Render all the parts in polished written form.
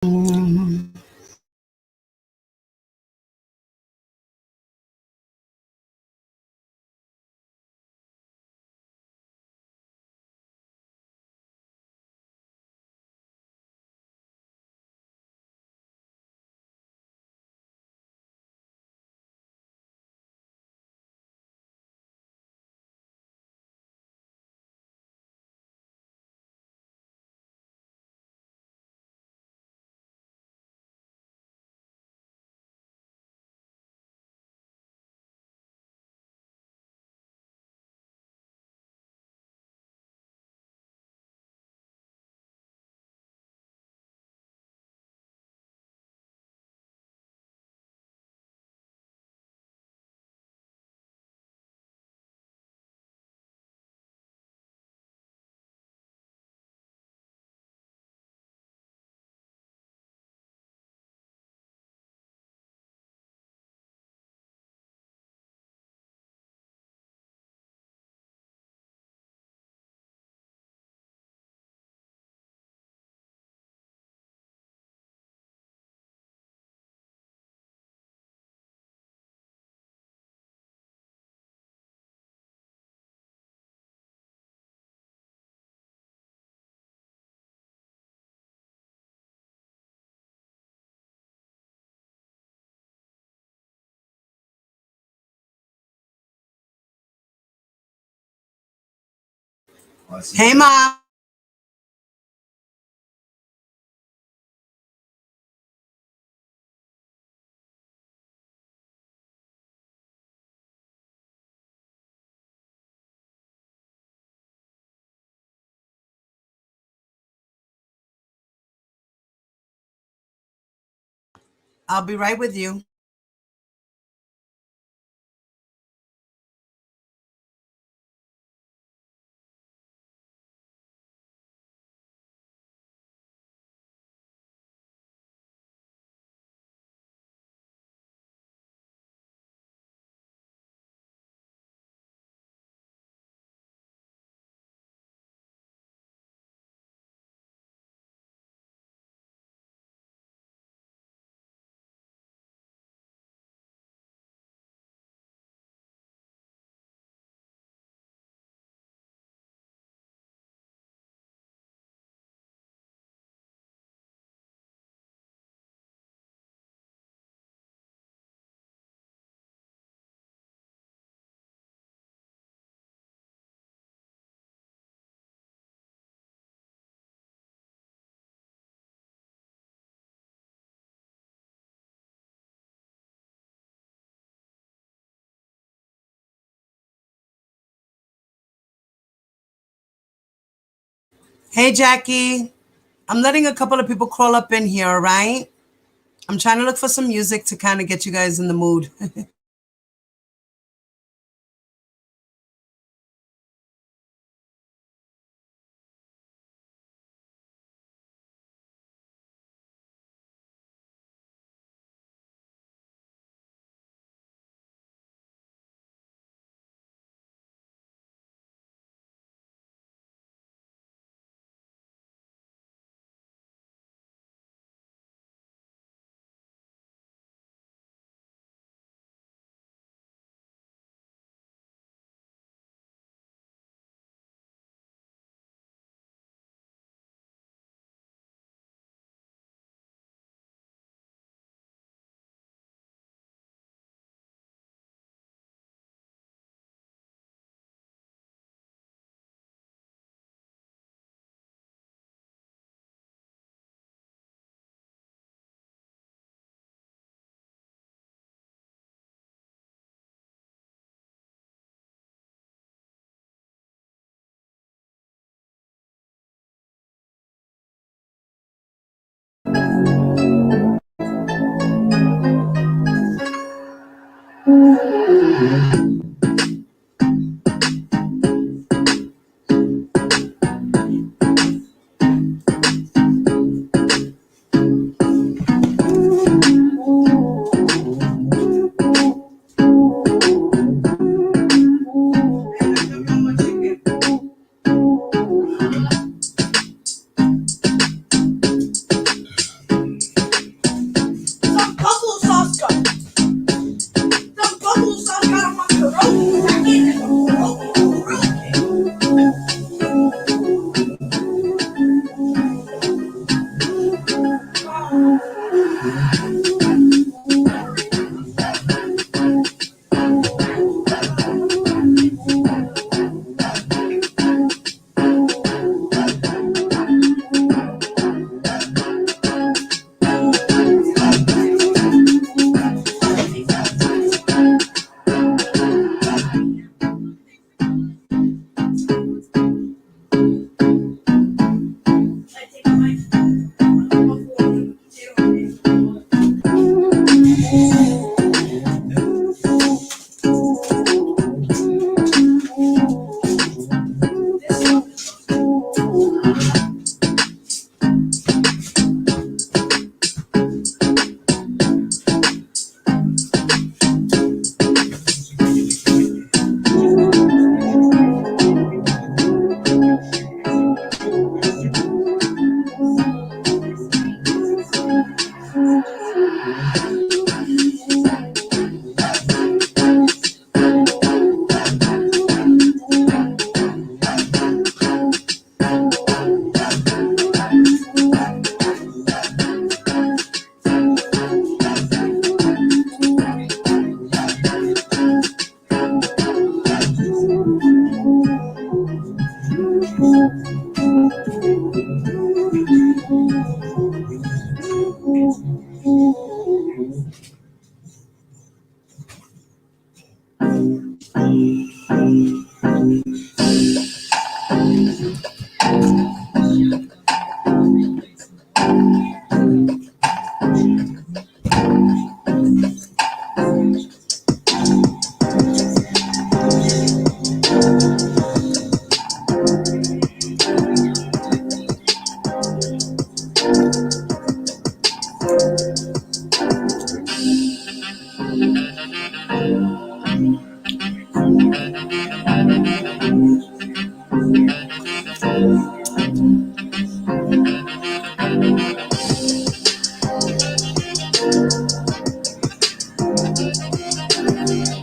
Mhm. Hey, Mom. I'll be right with you. Hey, Jackie. I'm letting a couple of people crawl up in here, all right? I'm trying to look for some music to kind of get you guys in the mood.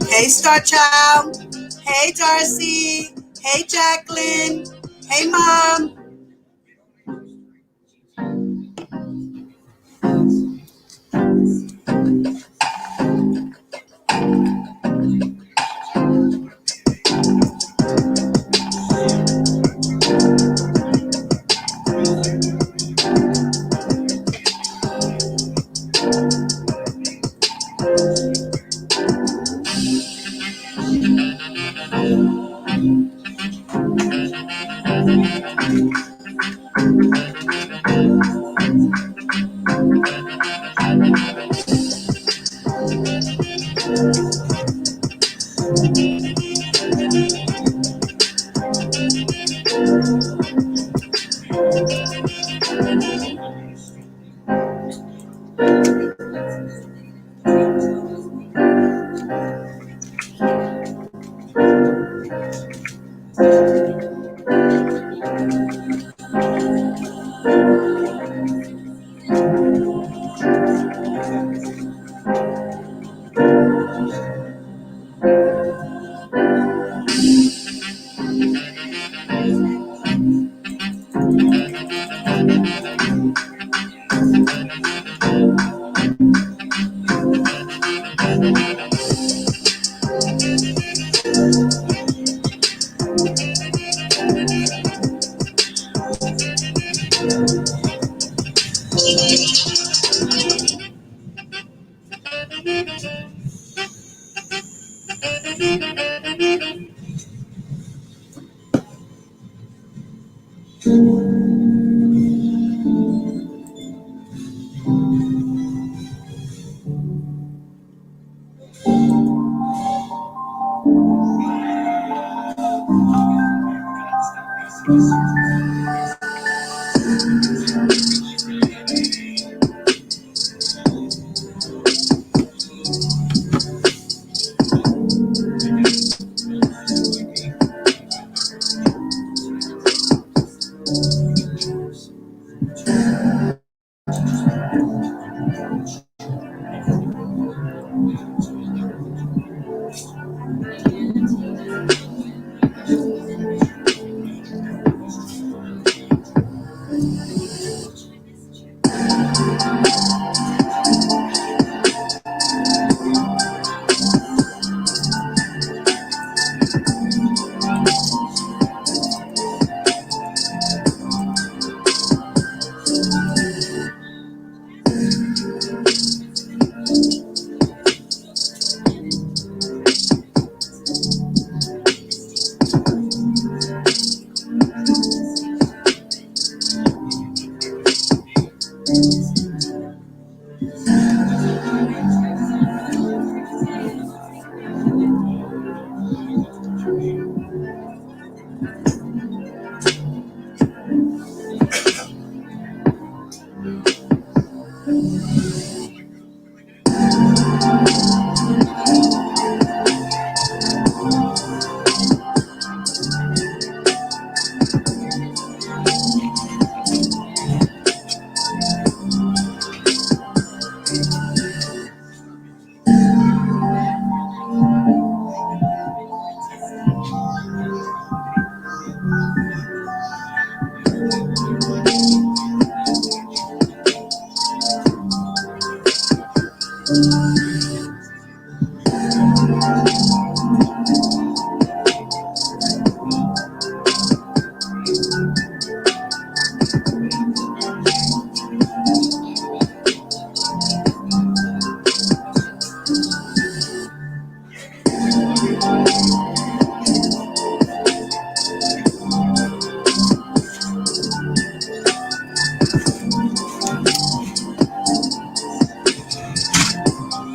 Hey, Star Child. Hey, Darcy. Hey, Jacqueline. Hey, Mom.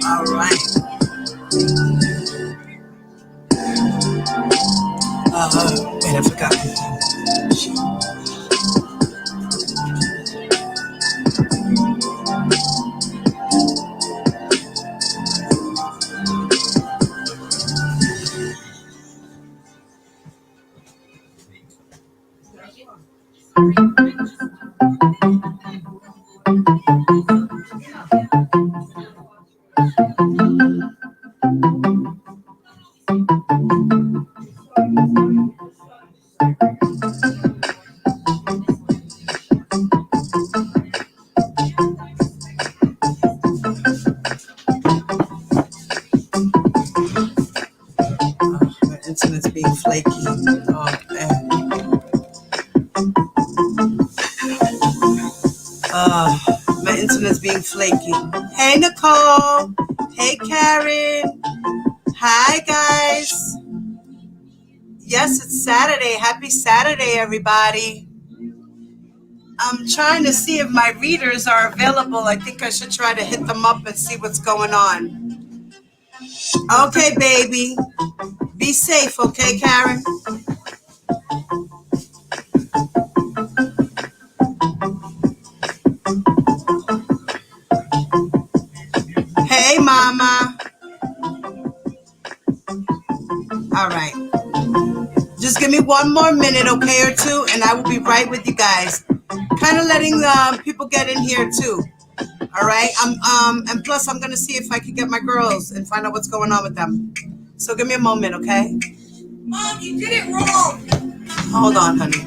All right. Wait, I forgot. My internet's being flaky. Oh, man. My internet's being flaky. Hey, Nicole. Hey, Karen. Hi, guys. Yes, it's Saturday. Happy Saturday, everybody. I'm trying to see if my readers are available. I think I should try to hit them up and see what's going on. Okay, baby. Be safe, okay, Karen? Hey, Mama. All right. Just give me one more minute, okay, or two, and I will be right with you guys. Kind of letting people get in here too. All right. And plus I'm gonna see if I can get my girls and find out what's going on with them. So give me a moment, okay? Mom, you did it wrong. Hold on, honey.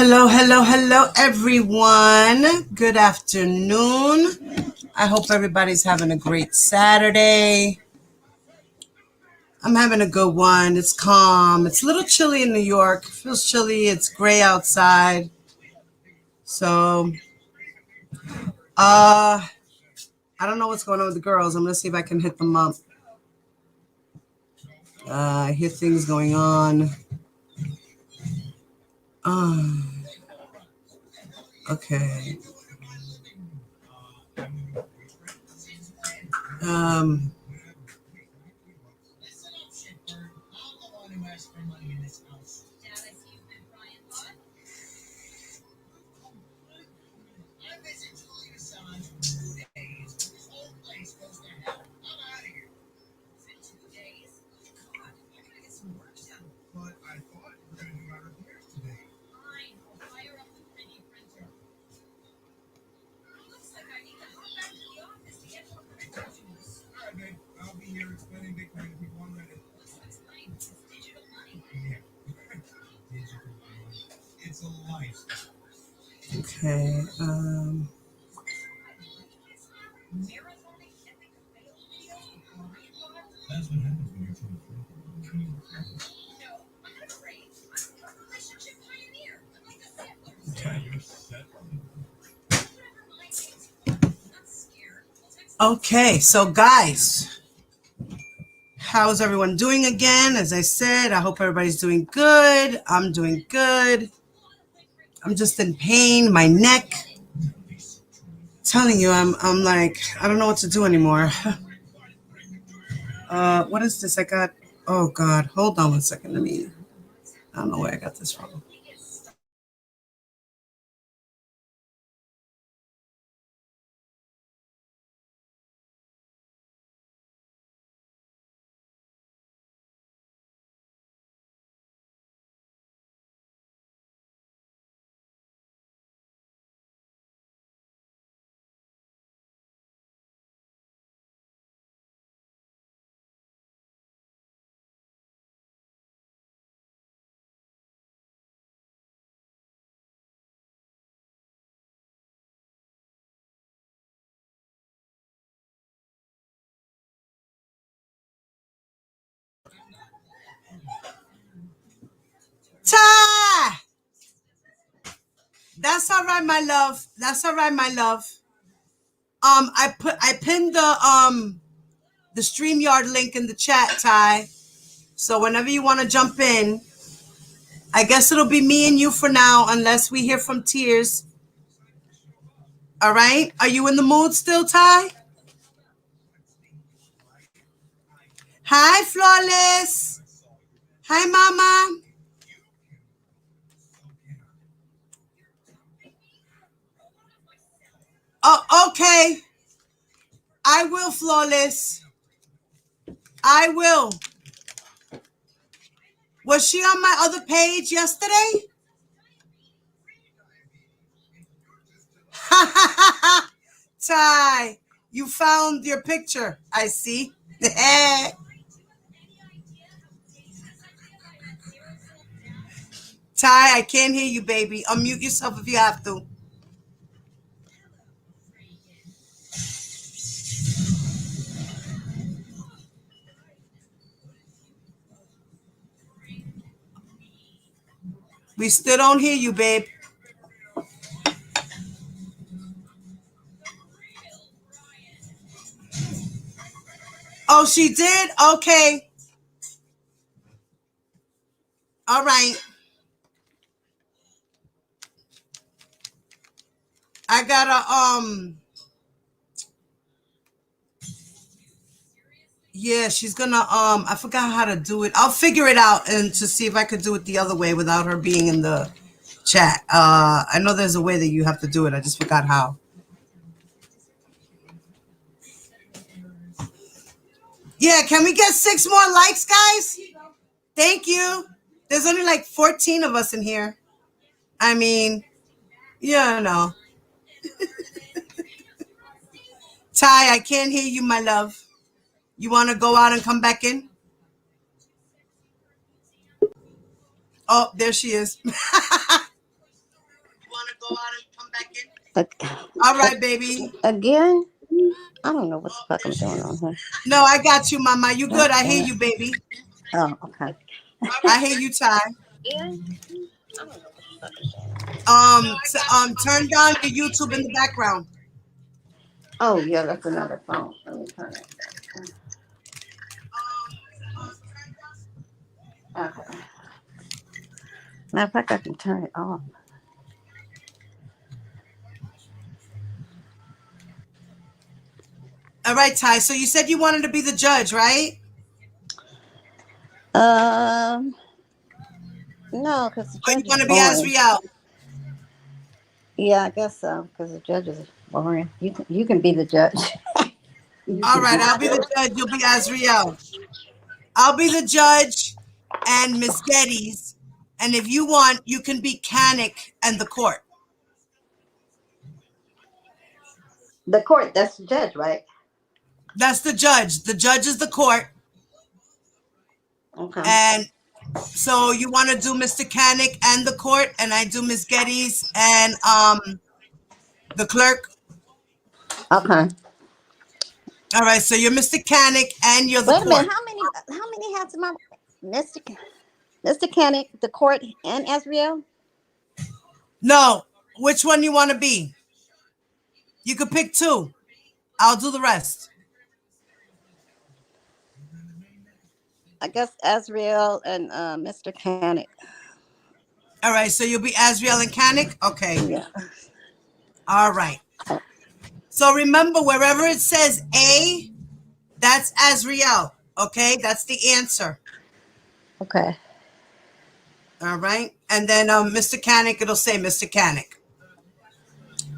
Hello, hello, hello, everyone. Good afternoon. I hope everybody's having a great Saturday. I'm having a good one. It's calm. It's a little chilly in New York. It feels chilly. It's gray outside. So, I don't know what's going on with the girls. I'm going to see if I can hit them up. I hear things going on. Okay. Okay. Okay, so guys, how's everyone doing again? As I said, I hope everybody's doing good. I'm doing good. I'm just in pain, my neck. Telling you, I'm like, I don't know what to do anymore. What is this? Oh God, hold on one second. I don't know where I got this from. Ty! That's all right, my love. That's all right, my love. I pinned the StreamYard link in the chat, Ty. So whenever you want to jump in, I guess it'll be me and you for now, unless we hear from Tears. All right? Are you in the mood still, Ty? Hi, Flawless. Hi, Mama. Oh, okay. I will, Flawless. I will. Was she on my other page yesterday? Ty, you found your picture. I see. Ty, I can't hear you, baby. Unmute yourself if you have to. We still don't hear you, babe. Oh, she did? Okay. All right. I gotta, yeah, she's gonna, I forgot how to do it. I'll figure it out and to see if I could do it the other way without her being in the chat. I know there's a way that you have to do it. I just forgot how. Yeah, can we get 6 more likes, guys? Thank you. There's only like 14 of us in here. I mean, yeah, no. Ty, I can't hear you, my love. You want to go out and come back in? Oh, there she is. Ag- All right, ag- baby. Again? I don't know what the fuck I'm doing on here. No, I got you, mama. You God good. I hear damn it. you, baby. Oh, okay. I hear you, Ty. Turn down your YouTube in the background. Oh, yeah, that's another phone. Let me turn it. Okay. Matter of fact, I can turn it off. All right, Ty. So you said you wanted to be the judge, right? Um, no, because the Or you judge is want to be boring. Azriel? Yeah, I guess so, because the judge is boring. You can be the judge. You All can right, be I'll be the judge. You'll be Azriel. I'll be the judge and Miss Geddes. And if you want, you can be Canic and the court. the court. That's the judge, right? That's the judge. The judge is the court. Okay. And so you want to do Mr. Canic and the court, and I do Miss Geddes and the clerk. Okay. All right, so you're Mr. Canic and you're the Wait a minute. court. How many hats am I? Mr. Canic, the court, and Azriel? No, which one you want to be? You could pick two. I'll do the rest. I guess Azriel and Mr. Canic. All right, so you'll be Azriel and Canic? Okay. Yeah. All right. So remember, wherever it says A, that's Azriel. Okay, that's the answer. Okay. All right. And then Mr. Canic, it'll say Mr. Canic.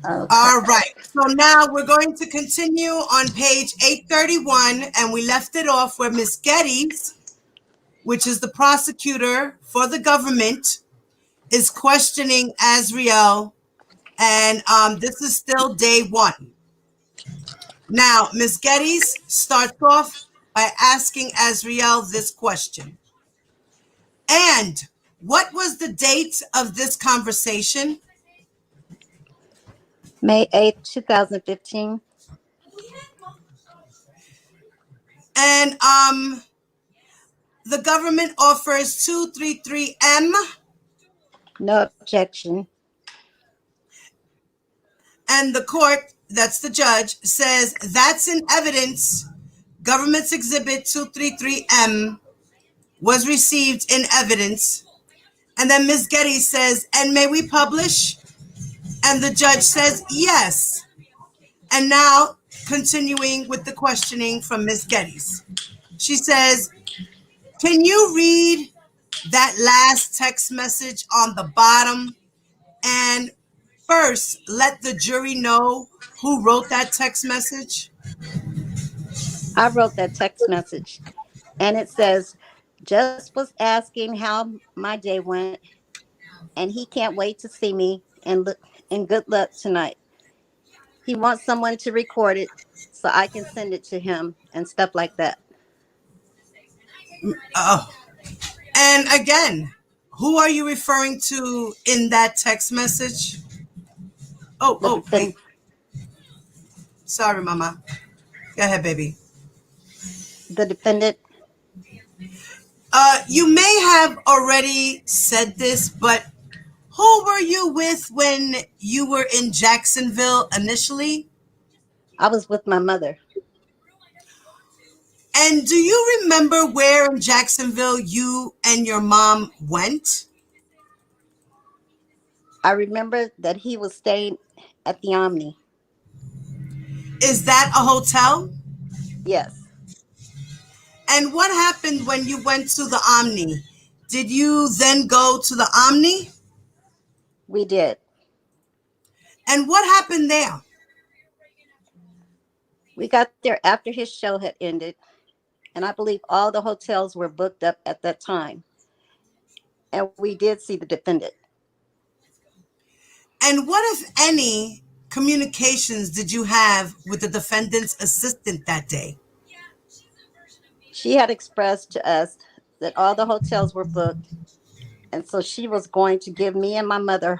Okay. All right. So now we're going to continue on page 831, and we left it off where Miss Geddes, which is the prosecutor for the government, is questioning Azriel, and this is still day one. Now, Miss Geddes starts off by asking Azriel this question. And what was the date of this conversation? May 8th, 2015. And the government offers 233M, No objection. and the court, that's the judge, says that's in evidence. Government's exhibit 233M was received in evidence. And then Ms. Geddes says, and may we publish? And the judge says, yes. And now, continuing with the questioning from Ms. Geddes. She says, can you read that last text message on the bottom? And first, let the jury know who wrote that text message? I wrote that text message, and it says, "Just was asking how my day went, and he can't wait to see me. And good luck tonight. He wants someone to record it so I can send it to him and stuff like that." Oh. And again, who are you referring to in that text message? The Hey. defendant. Sorry, Mama. Go ahead, baby. The defendant. You may have already said this, but who were you with when you were in Jacksonville initially? I was with my mother. And do you remember where in Jacksonville you and your mom went? I remember that he was staying at the Omni. Is that a hotel? Yes, And what happened when you went to the Omni? Did you then go to the Omni? we did. And what happened there? We got there after his show had ended, and I believe all the hotels were booked up at that time. And we did see the defendant. And what, if any, communications did you have with the defendant's assistant that day? She had expressed to us that all the hotels were booked, and so she was going to give me and my mother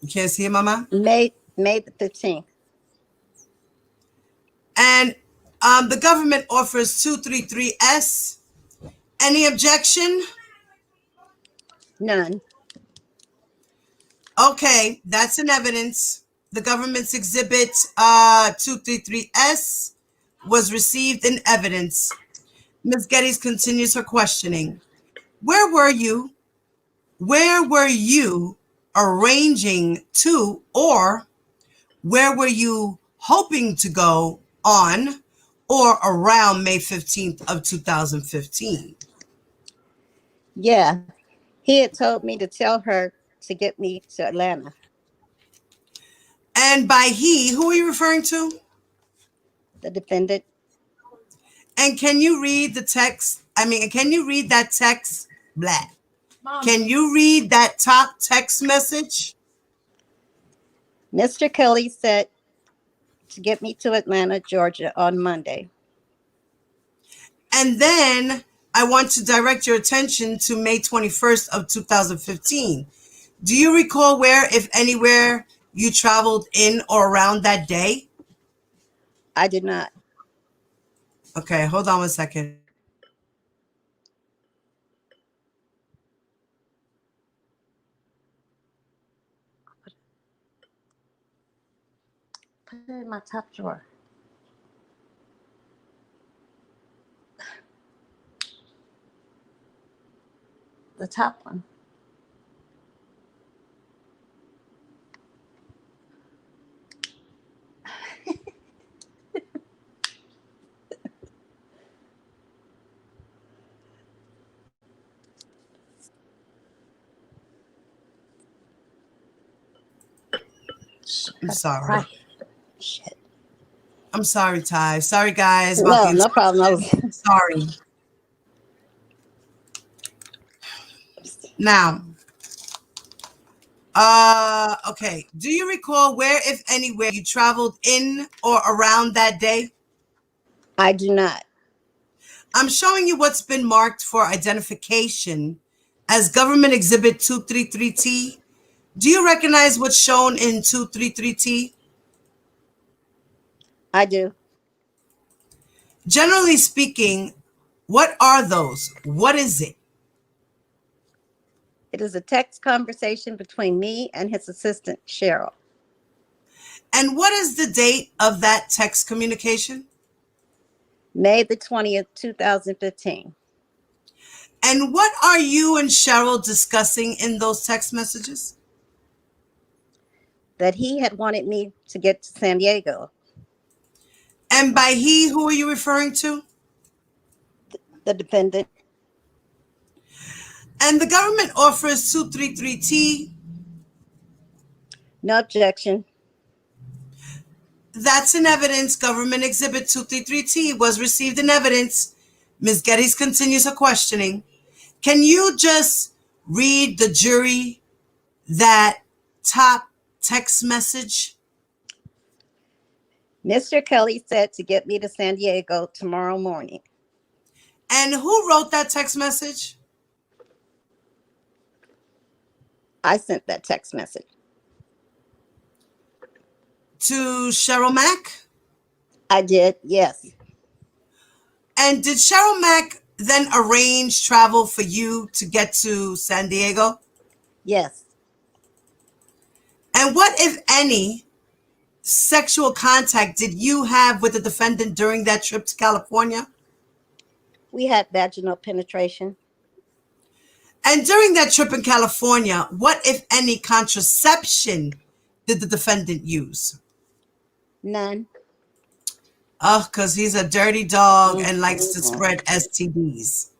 You can't see it, Mama? May the 15th. And the government offers 233S. Any objection? None. Okay, that's in evidence. The government's exhibit 233S was received in evidence. Ms. Geddes continues her questioning. Where were you? Where were you arranging to, or where were you hoping to go on or around May 15th of 2015? Yeah. He had told me to tell her to get me to Atlanta. And by he, who are you referring to? The defendant. And can you read the text? Can you read that text? Blah. Can you read that top text message? Mr. Kelly said to get me to Atlanta, Georgia on Monday. And then I want to direct your attention to May 21st of 2015. Do you recall where, if anywhere, you traveled in or around that day? I did not. Okay, hold on 1 second. Put it in my top drawer. The top one. I'm sorry. Shit. I'm sorry, Ty. Sorry, guys, about No, the no problem. sorry. Now, okay. Do you recall where, if anywhere, you traveled in or around that day? I do not. I'm showing you what's been marked for identification as Government Exhibit 233T. Do you recognize what's shown in 233T? I do. Generally speaking, what are those? What is it? It is a text conversation between me and his assistant, Cheryl. And what is the date of that text communication? May the 20th, 2015. And what are you and Cheryl discussing in those text messages? That he had wanted me to get to San Diego. And by he, who are you referring to? The defendant. And the government offers 233T. No objection. That's in evidence. Government Exhibit 233T was received in evidence. Ms. Geddes continues her questioning. Can you just read the jury that top text message? Mr. Kelly said to get me to San Diego tomorrow morning. And who wrote that text message? I sent that text message. To Cheryl Mack? I did, yes. And did Cheryl Mack then arrange travel for you to get to San Diego? Yes. And what, if any, sexual contact did you have with the defendant during that trip to California? We had vaginal penetration. And during that trip in California, what, if any, contraception did the defendant use? None. Oh, because he's a dirty dog and likes to spread STDs.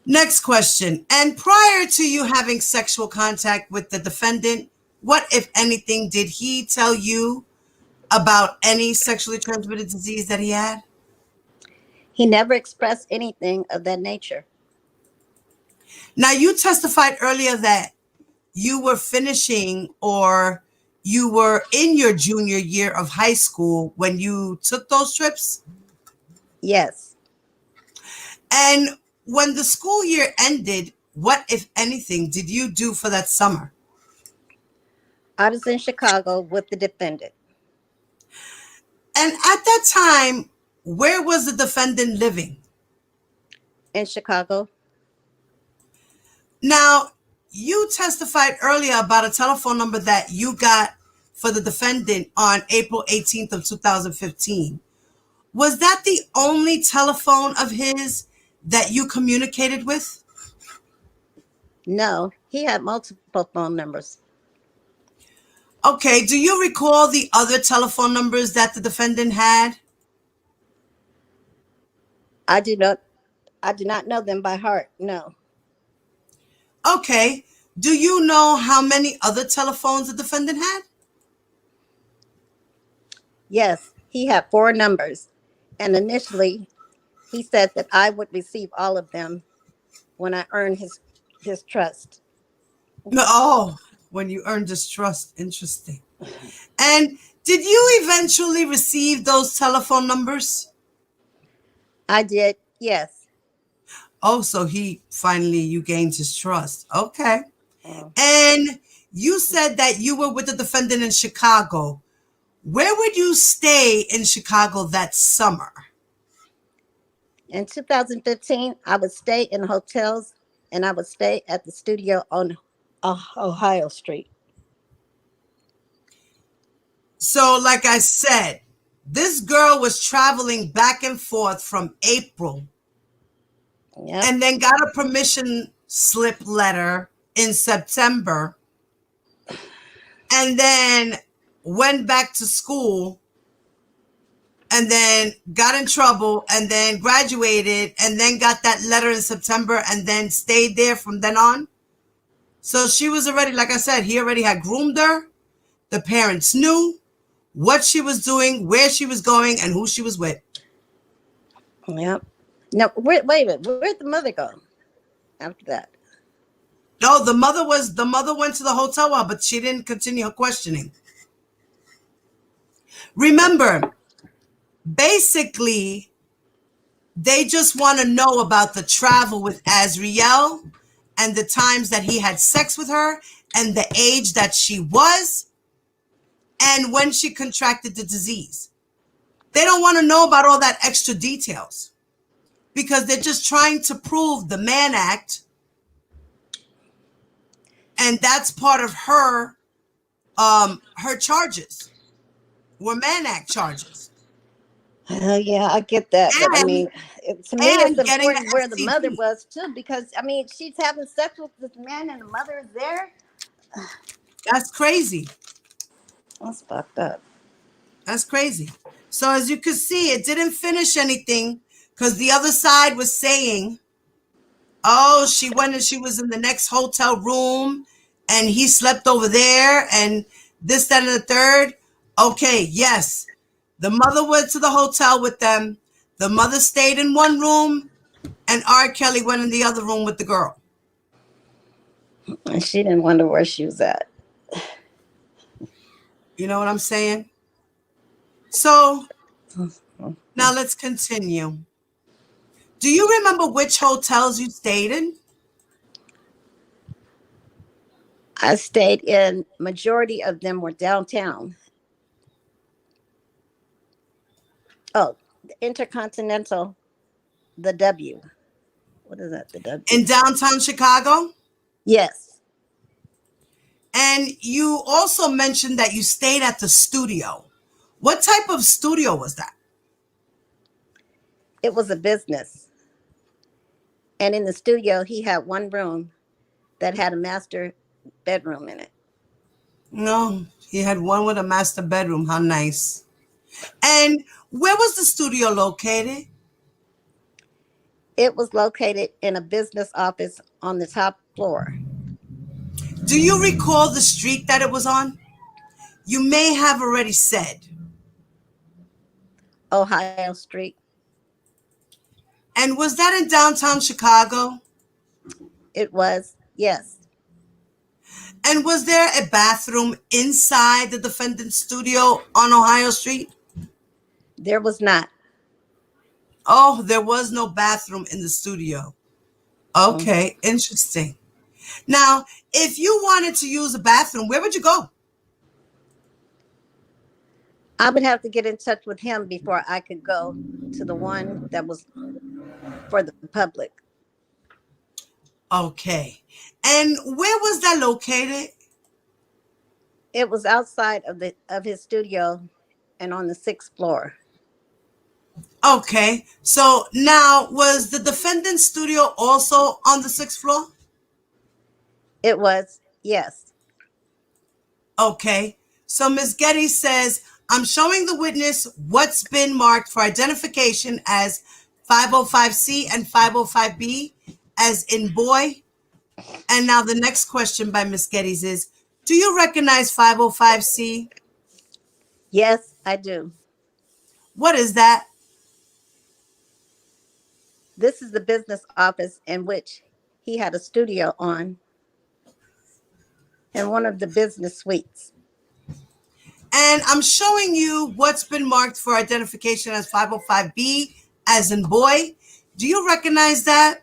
Next question. And prior to you having sexual contact with the defendant, what, if anything, did he tell you about any sexually transmitted disease that he had? He never expressed anything of that nature. Now, you testified earlier that you were finishing or you were in your junior year of high school when you took those trips? Yes. And when the school year ended, what, if anything, did you do for that summer? I was in Chicago with the defendant And at that time, where was the defendant living? in Chicago. Now, you testified earlier about a telephone number that you got for the defendant on April 18th of 2015. Was that the only telephone of his that you communicated with? No, he had multiple phone numbers. Okay, do you recall the other telephone numbers that the defendant had? I do not I do not know them by heart. No. Okay, do you know how many other telephones the defendant had? Yes, he had four numbers. And initially, he said that I would receive all of them when I earned his trust. No, oh, when you earned his trust. Interesting. And did you eventually receive those telephone numbers? I did, yes. Oh, so you gained his trust. Okay. Uh, And you said that you were with the defendant in Chicago. Where would you stay in Chicago that summer? In 2015, I would stay in hotels and I would stay at the studio on Ohio Street. So, like I said, this girl was traveling back and forth from April Yep. and then got a permission slip letter in September and then went back to school and then got in trouble and then graduated and then got that letter in September and then stayed there from then on. So she was already, like I said, he already had groomed her. The parents knew what she was doing, where she was going, and who she was with. Yep. No, wait a minute. Where'd the mother go after that? No, the mother went to the hotel, but she didn't continue her questioning. Remember, basically, they just want to know about the travel with Azriel and the times that he had sex with her and the age that she was and when she contracted the disease. They don't want to know about all that extra details because they're just trying to prove the Mann Act, and that's part of her charges were Mann Act charges. Yeah, I get that, but I And mean, to me, it's getting important the where the mother STD. was too, because I mean, she's having sex with this man, and the mother is there. That's crazy. That's fucked up. That's crazy. So as you could see, it didn't finish anything because the other side was saying, oh, she went and she was in the next hotel room and he slept over there and this, that, and the third. Okay, yes. The mother went to the hotel with them. The mother stayed in one room and R. Kelly went in the other room with the girl. And she didn't wonder where she was at. You know what I'm saying? So now let's continue. Do you remember which hotels you stayed in? I stayed in, majority of them were downtown. Oh, the Intercontinental, the W. What is that? The W. In downtown Chicago? Yes. And you also mentioned that you stayed at the studio. What type of studio was that? It was a business. And in the studio, he had one room that had a master bedroom in it. No, he had one with a master bedroom. How nice. And where was the studio located? It was located in a business office on the top floor. Do you recall the street that it was on? You may have already said. Ohio Street. And was that in downtown Chicago? It was, yes. And was there a bathroom inside the defendant's studio on Ohio Street? There was not. Oh, there was no bathroom in the studio. Okay, interesting. Now, if you wanted to use a bathroom, where would you go? I would have to get in touch with him before I could go to the one that was for the public. Okay. And where was that located? It was outside of his studio and on the sixth floor. Okay. So now, was the defendant's studio also on the sixth floor? It was, yes. Okay. So Ms. Getty says, I'm showing the witness what's been marked for identification as 505C and 505B, as in boy. And now the next question by Ms. Geddes is, do you recognize 505C? Yes, I do. What is that? This is the business office in which he had a studio on in one of the business suites. And I'm showing you what's been marked for identification as 505B, as in boy. Do you recognize that?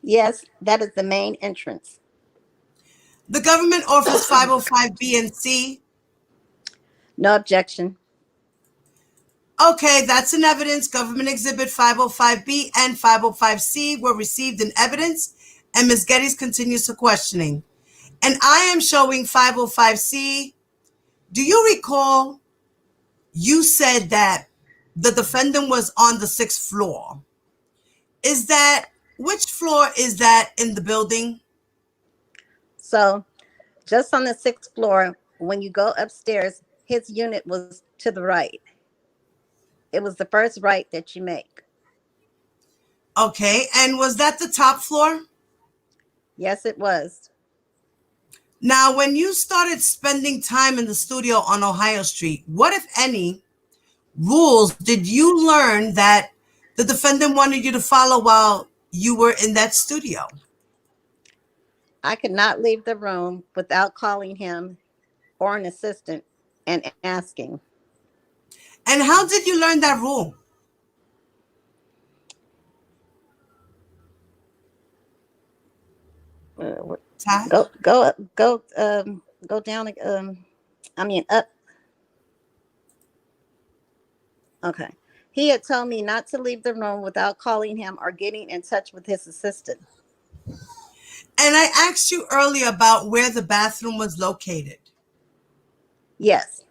Yes, that is the main entrance. The government offers 505B and C. No objection. Okay, that's in evidence. Government Exhibit 505B and 505C were received in evidence, and Ms. Geddes continues her questioning. And I am showing 505C. Do you recall you said that the defendant was on the sixth floor? Which floor is that in the building? So, just on the sixth floor, when you go upstairs, his unit was to the right. It was the first right that you make. Okay, and was that the top floor? Yes, it was. Now, when you started spending time in the studio on Ohio Street, what, if any, rules did you learn that the defendant wanted you to follow while you were in that studio? I could not leave the room without calling him or an assistant and asking. And how did you learn that rule? Ty? Go down. I mean up. Okay. He had told me not to leave the room without calling him or getting in touch with his assistant. And I asked you earlier about where the bathroom was located. Yes.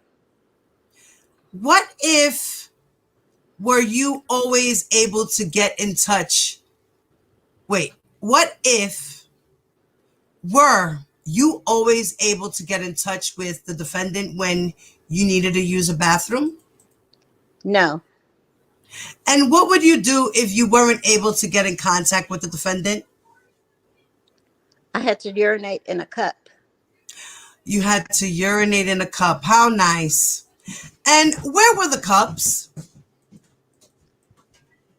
What if were you always able to get in touch? Wait, what if were you always able to get in touch with the defendant when you needed to use a bathroom? No. And what would you do if you weren't able to get in contact with the defendant? I had to urinate in a cup. You had to urinate in a cup. How nice. And where were the cups?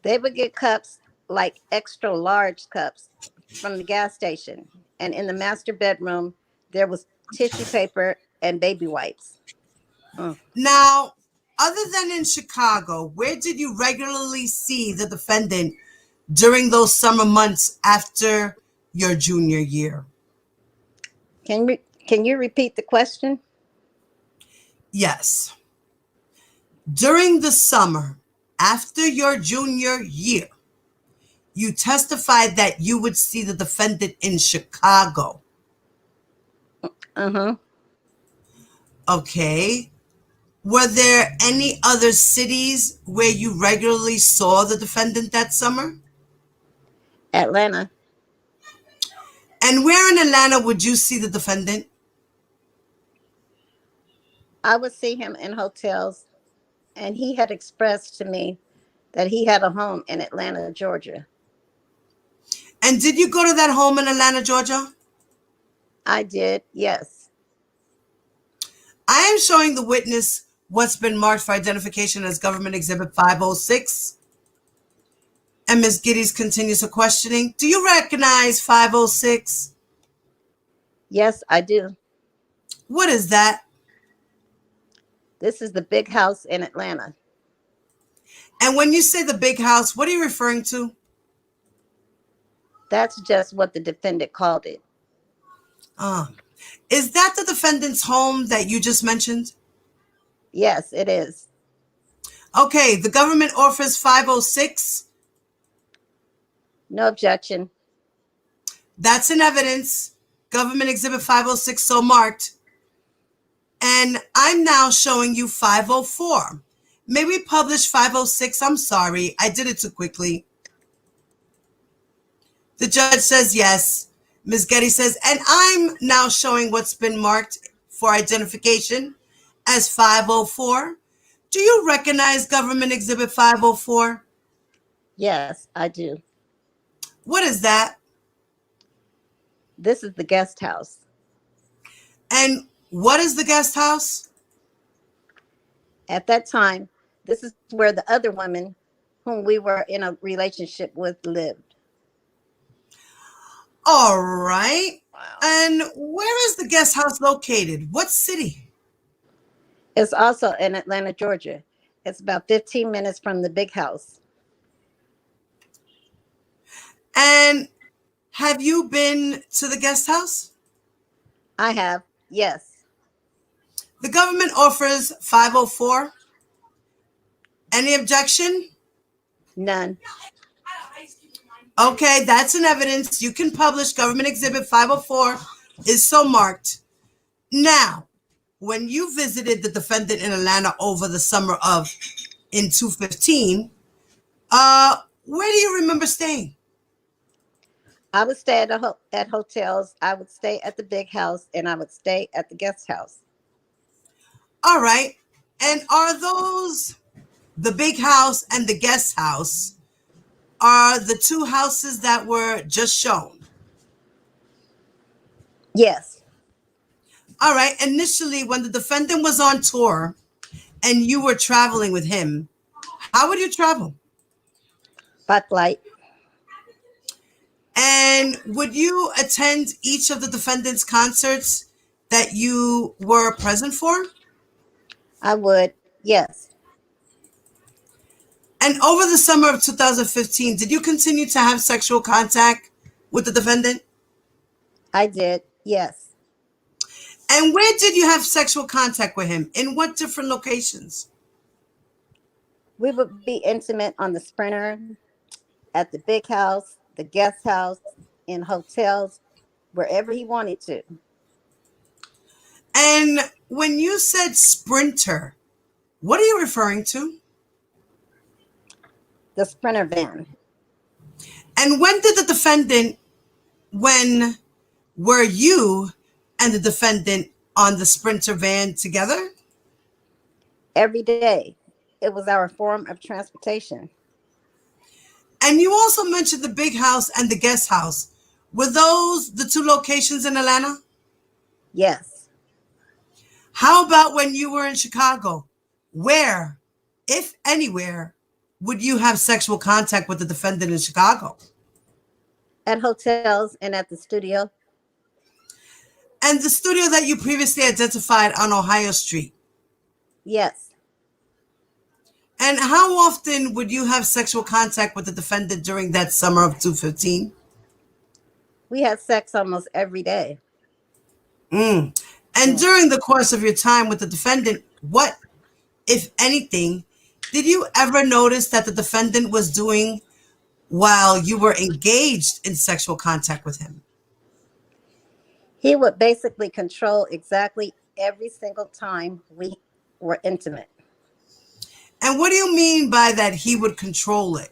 They would get cups like extra large cups from the gas station. And in the master bedroom, there was tissue paper and baby wipes. Mm. Now, other than in Chicago, where did you regularly see the defendant during those summer months after your junior year? Can you repeat the question? Yes. During the summer after your junior year, you testified that you would see the defendant in Chicago. Uh-huh. Okay. Were there any other cities where you regularly saw the defendant that summer? Atlanta. And where in Atlanta would you see the defendant? I would see him in hotels, and he had expressed to me that he had a home in Atlanta, Georgia. And did you go to that home in Atlanta, Georgia? I did, yes. I am showing the witness what's been marked for identification as Government Exhibit 506. And Ms. Geddes continues her questioning. Do you recognize 506? Yes, I do. What is that? This is the big house in Atlanta. And when you say the big house, what are you referring to? That's just what the defendant called it. Is that the defendant's home that you just mentioned? Yes, it is. Okay, the government offers 506. No objection. That's in evidence. Government Exhibit 506, so marked. And I'm now showing you 504. May we publish 506? I'm sorry, I did it too quickly. The judge says yes. Ms. Getty says, and I'm now showing what's been marked for identification as 504. Do you recognize Government Exhibit 504? Yes, I do. What is that? This is the guest house. And what is the guest house? At that time, this is where the other woman whom we were in a relationship with lived. All right. Wow. And where is the guest house located? What city? It's also in Atlanta, Georgia. It's about 15 minutes from the big house. And have you been to the guest house? I have, yes. The government offers 504. Any objection? None. Okay, that's in evidence. You can publish Government Exhibit 504 is so marked. Now, when you visited the defendant in Atlanta over the summer of in 215, where do you remember staying? I would stay at hotels. I would stay at the big house, and I would stay at the guest house. All right. And are those the big house and the guest house are the two houses that were just shown? Yes, All right. Initially, when the defendant was on tour and you were traveling with him, how would you travel? by flight. And would you attend each of the defendant's concerts that you were present for? I would, yes. And over the summer of 2015, did you continue to have sexual contact with the defendant? I did, yes. And where did you have sexual contact with him? In what different locations? We would be intimate on the Sprinter, at the big house, the guest house, in hotels, wherever he wanted to. And when you said sprinter, what are you referring to? The Sprinter van. And when were you and the defendant on the sprinter van together? Every day. It was our form of transportation. And you also mentioned the big house and the guest house. Were those the two locations in Atlanta? Yes. How about when you were in Chicago? Where, if anywhere, would you have sexual contact with the defendant in Chicago? At hotels and at the studio. And the studio that you previously identified on Ohio Street. Yes. And how often would you have sexual contact with the defendant during that summer of 215? We had sex almost every day. And during the course of your time with the defendant, what, if anything, did you ever notice that the defendant was doing while you were engaged in sexual contact with him? He would basically control exactly every single time we were intimate. And what do you mean by that he would control it?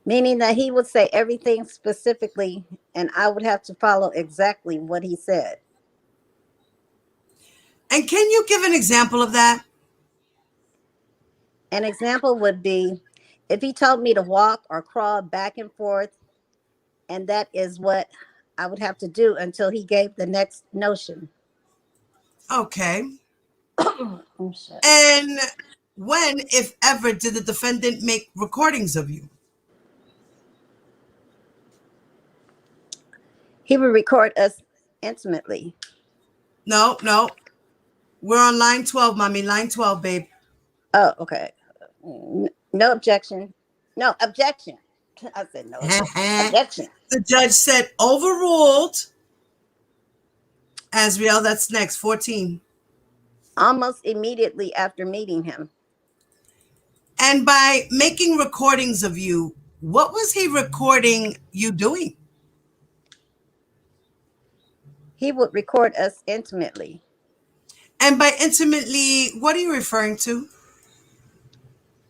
Meaning that he would say everything specifically, and I would have to follow exactly what he said. And can you give an example of that? An example would be if he told me to walk or crawl back and forth, and that is what I would have to do until he gave the next notion. Okay. Oh, shit. And when, if ever, did the defendant make recordings of you? He would record us intimately. No, no. We're on line 12, mommy. Line 12, babe. Oh, okay. No objection. No objection. I said no objection. The judge said overruled. Azriel, that's next. 14. almost immediately after meeting him. And by making recordings of you, what was he recording you doing? He would record us intimately. And by intimately, what are you referring to?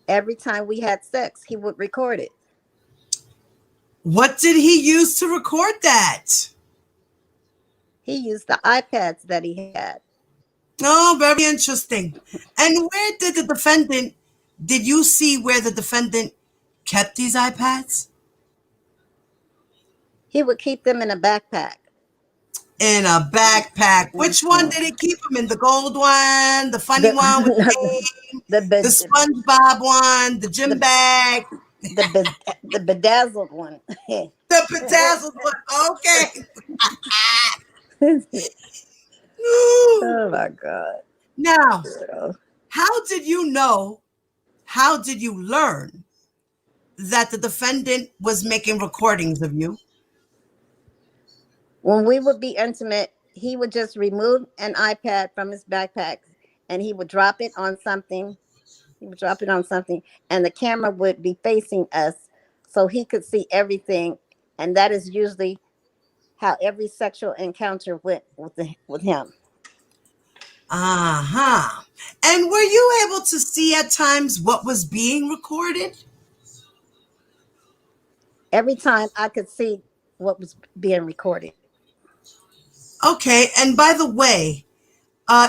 Every time we had sex, he would record it. What did he use to record that? He used the iPads that he had. Oh, very interesting. And where did the defendant, did you see where the defendant kept these iPads? He would keep them in a backpack. In a backpack. Which one Mhm. did he keep them in? The gold one, the funny The one with the name, the the the SpongeBob one, the gym the bag, the bedazzled one. the bedazzled one. Okay. Oh my God. Now, Girl. how did you know? How did you learn that the defendant was making recordings of you? When we would be intimate, he would just remove an iPad from his backpack and he would drop it on something. He would drop it on something, and the camera would be facing us so he could see everything. And that is usually how every sexual encounter went with him. Uh-huh. And were you able to see at times what was being recorded? Every time I could see what was being recorded. Okay, and by the way,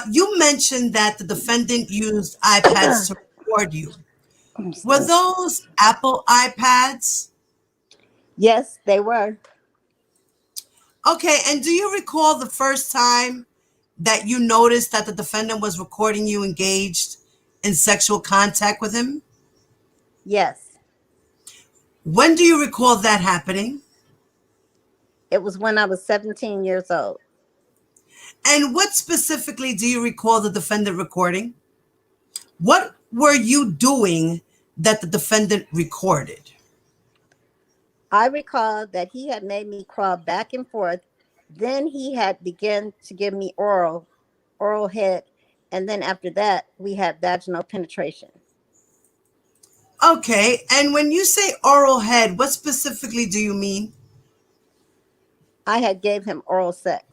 you mentioned that the defendant used iPads to record you. Were those Apple iPads? Yes, they were. Okay, and do you recall the first time that you noticed that the defendant was recording you engaged in sexual contact with him? Yes. When do you recall that happening? It was when I was 17 years old. And what specifically do you recall the defendant recording? What were you doing that the defendant recorded? I recall that he had made me crawl back and forth. Then he had begun to give me oral head. And then after that, we had vaginal penetration. Okay, and when you say oral head, what specifically do you mean? I had gave him oral sex.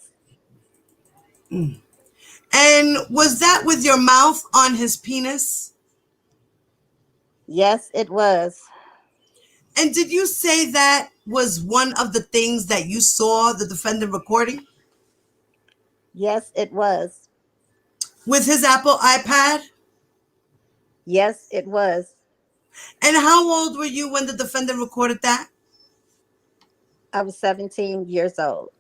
And was that with your mouth on his penis? Yes, it was. And did you say that was one of the things that you saw the defendant recording Yes, it was. with his Apple iPad? Yes, it was. And how old were you when the defendant recorded that? I was 17 years old.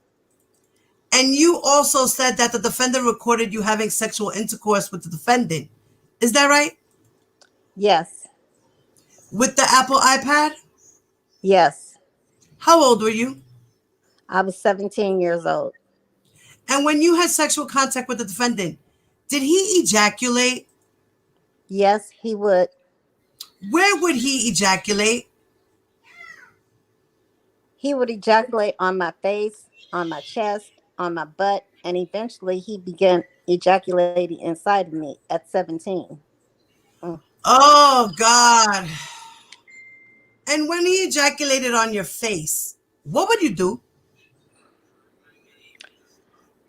And you also said that the defendant recorded you having sexual intercourse with the defendant. Is that right? Yes. With the Apple iPad? Yes. How old were you? I was 17 years old. And when you had sexual contact with the defendant, did he ejaculate? Yes, he would. Where would he ejaculate? He would ejaculate on my face, on my chest, on my butt, and eventually he began ejaculating inside of me at 17. Mm. Oh, God. And when he ejaculated on your face, what would you do?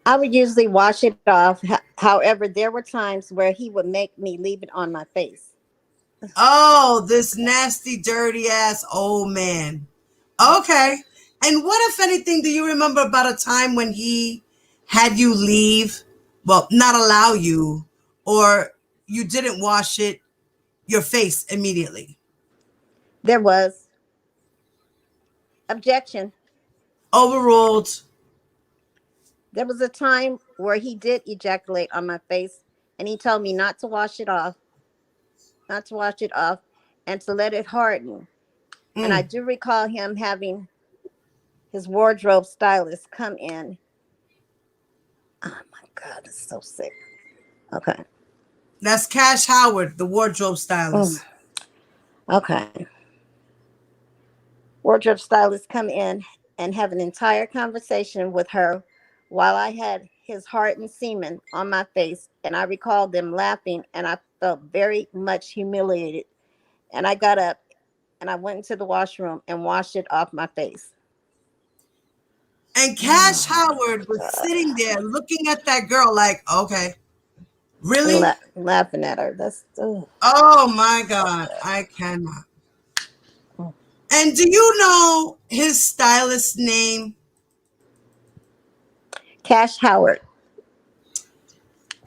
I would usually wash it off. However, there were times where he would make me leave it on my face. Oh, this nasty, dirty ass old man. Okay. And what, if anything, do you remember about a time when he had you leave? Well, not allow you, or you didn't wash your face immediately? There was objection. Overruled. There was a time where he did ejaculate on my face and he told me not to wash it off and to let it harden. And I Mm, do recall him having his wardrobe stylist come in. Oh my God, it's so sick. Okay. that's Cash Howard, the wardrobe Mm, stylist. okay. Wardrobe stylist come in and have an entire conversation with her while I had his hardened semen on my face, and I recall them laughing, and I felt very much humiliated. And I got up and I went into the washroom and washed it off my face. And Cash Oh Howard was God. sitting there looking at that girl like, okay, And really? laughing at her. That's Oh my God, I cannot. And do you know his stylist name? Cash Howard.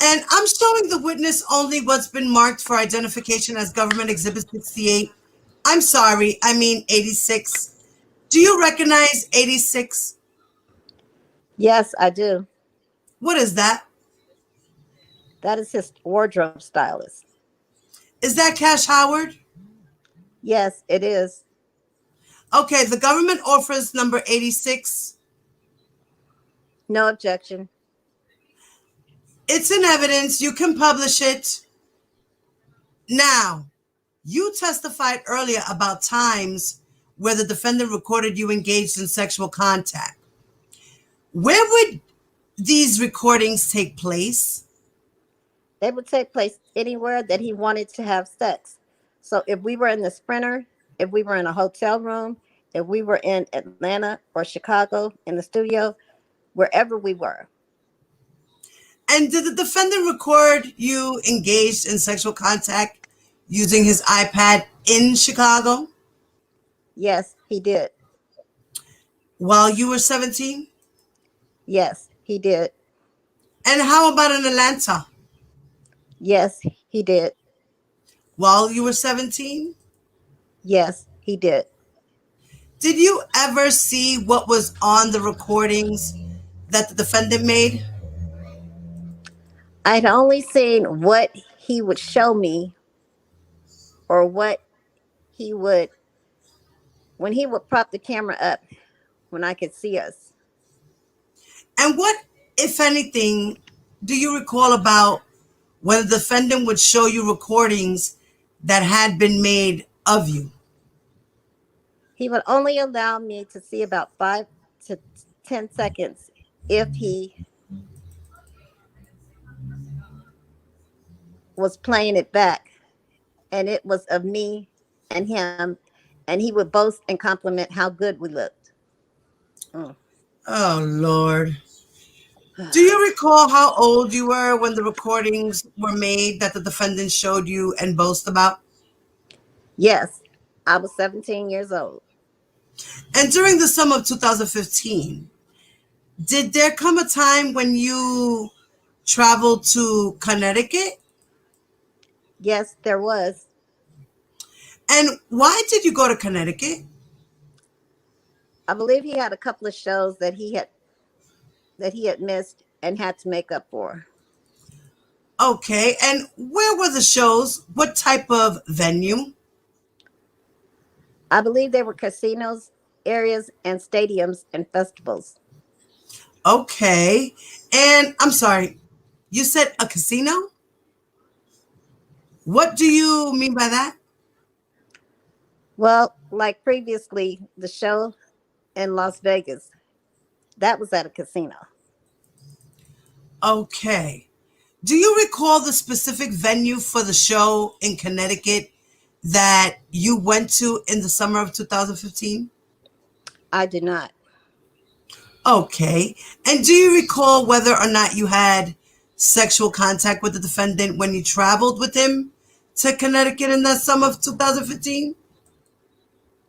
And I'm showing the witness only what's been marked for identification as Government Exhibit 68. I'm sorry, I mean 86. Do you recognize 86? Yes, I do. What is that? That is his wardrobe stylist. Is that Cash Howard? Yes, it is. Okay, the government offers number 86. No objection. It's in evidence. You can publish it. Now, you testified earlier about times where the defendant recorded you engaged in sexual contact. Where would these recordings take place? They would take place anywhere that he wanted to have sex. So if we were in the Sprinter, if we were in a hotel room, if we were in Atlanta or Chicago in the studio, wherever we were. And did the defendant record you engaged in sexual contact using his iPad in Chicago Yes, he did. while you were 17? Yes, he did. And how about in Atlanta Yes, he did. while you were 17? Yes, he did. Did you ever see what was on the recordings that the defendant made? I'd only seen what he would show me or what he would, when he would prop the camera up when I could see us. And what, if anything, do you recall about when the defendant would show you recordings that had been made of you? He would only allow me to see about 5 to 10 seconds if he was playing it back, and it was of me and him, and he would boast and compliment how good we looked. Mm. Oh, Lord. Do you recall how old you were when the recordings were made that the defendant showed you and boast about? Yes, I was 17 years old. And during the summer of 2015, did there come a time when you traveled to Connecticut? Yes, there was. And why did you go to Connecticut? I believe he had a couple of shows that he had missed and had to make up for. Okay, and where were the shows? What type of venue? I believe they were casinos, areas, and stadiums and festivals. Okay, and I'm sorry, you said a casino? What do you mean by that? Well, like previously, the show in Las Vegas, that was at a casino. Okay. Do you recall the specific venue for the show in Connecticut that you went to in the summer of 2015? I do not. Okay. And do you recall whether or not you had sexual contact with the defendant when you traveled with him to Connecticut in that summer of 2015?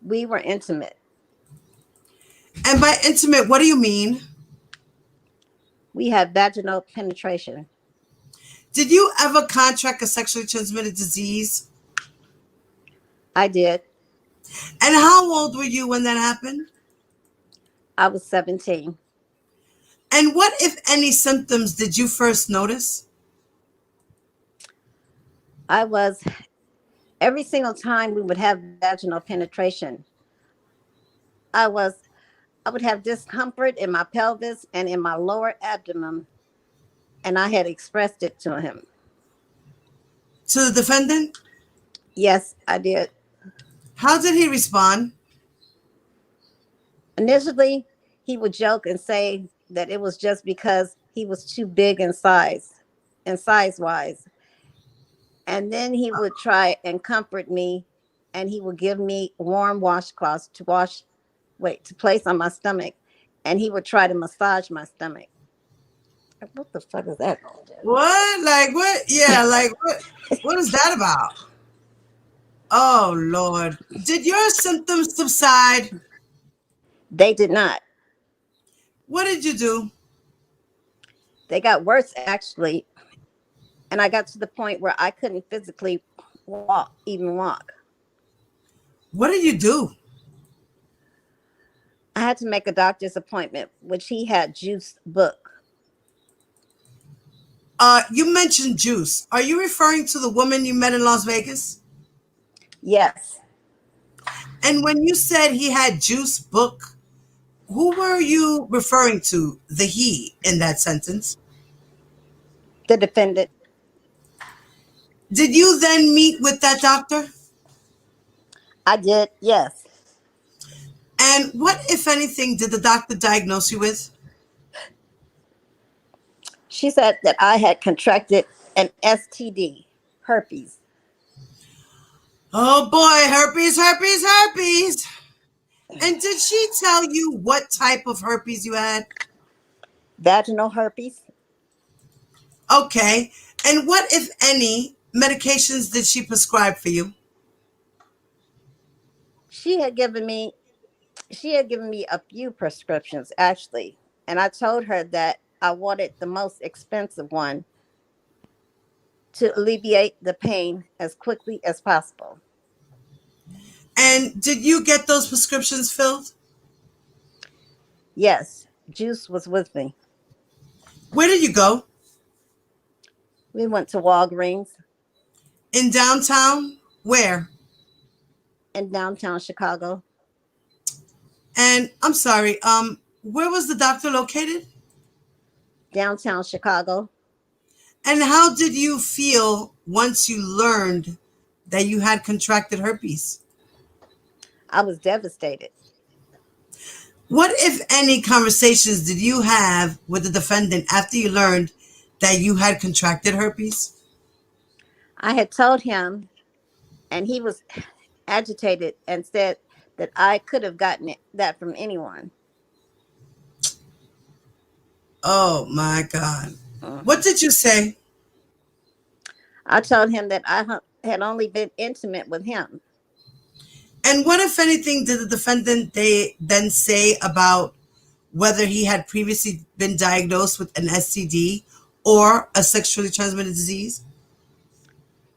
We were intimate. And by intimate, what do you mean? We had vaginal penetration. Did you ever contract a sexually transmitted disease? I did. And how old were you when that happened? I was 17. And what, if any, symptoms did you first notice? I was, every single time we would have vaginal penetration, I was, I would have discomfort in my pelvis and in my lower abdomen, and I had expressed it to him. To the defendant? Yes, I did. How did he respond? Initially, he would joke and say that it was just because he was too big in size and size wise. And then he would try and comfort me, and he would give me warm washcloths to to place on my stomach, and he would try to massage my stomach. What the fuck is that going to do? What? Like what? Yeah, like what? What is that about? Oh Lord. Did your symptoms subside? They did not. What did you do? They got worse, actually. And I got to the point where I couldn't physically even walk. What did you do? I had to make a doctor's appointment, which he had Juice book. You mentioned Juice. Are you referring to the woman you met in Las Vegas? Yes, And when you said he had Juice book, who were you referring to? The he in that sentence. the defendant. Did you then meet with that doctor? I did, yes. And what, if anything, did the doctor diagnose you with? She said that I had contracted an STD, herpes, Oh boy, herpes, herpes, herpes. And did she tell you what type of herpes you had? vaginal herpes. Okay. And what, if any, medications did she prescribe for you? She had given me she had given me a few prescriptions, actually, and I told her that I wanted the most expensive one to alleviate the pain as quickly as possible. And did you get those prescriptions filled? Yes, Juice was with me. Where did you go? We went to Walgreens In downtown? Where? in downtown Chicago. And I'm sorry, where was the doctor located? Downtown Chicago. And how did you feel once you learned that you had contracted herpes? I was devastated. What, if any, conversations did you have with the defendant after you learned that you had contracted herpes? I had told him, and he was agitated and said that I could have gotten that from anyone. Oh my God. Mm. What did you say? I told him that had only been intimate with him. And what, if anything, did the defendant they then say about whether he had previously been diagnosed with an STD or a sexually transmitted disease?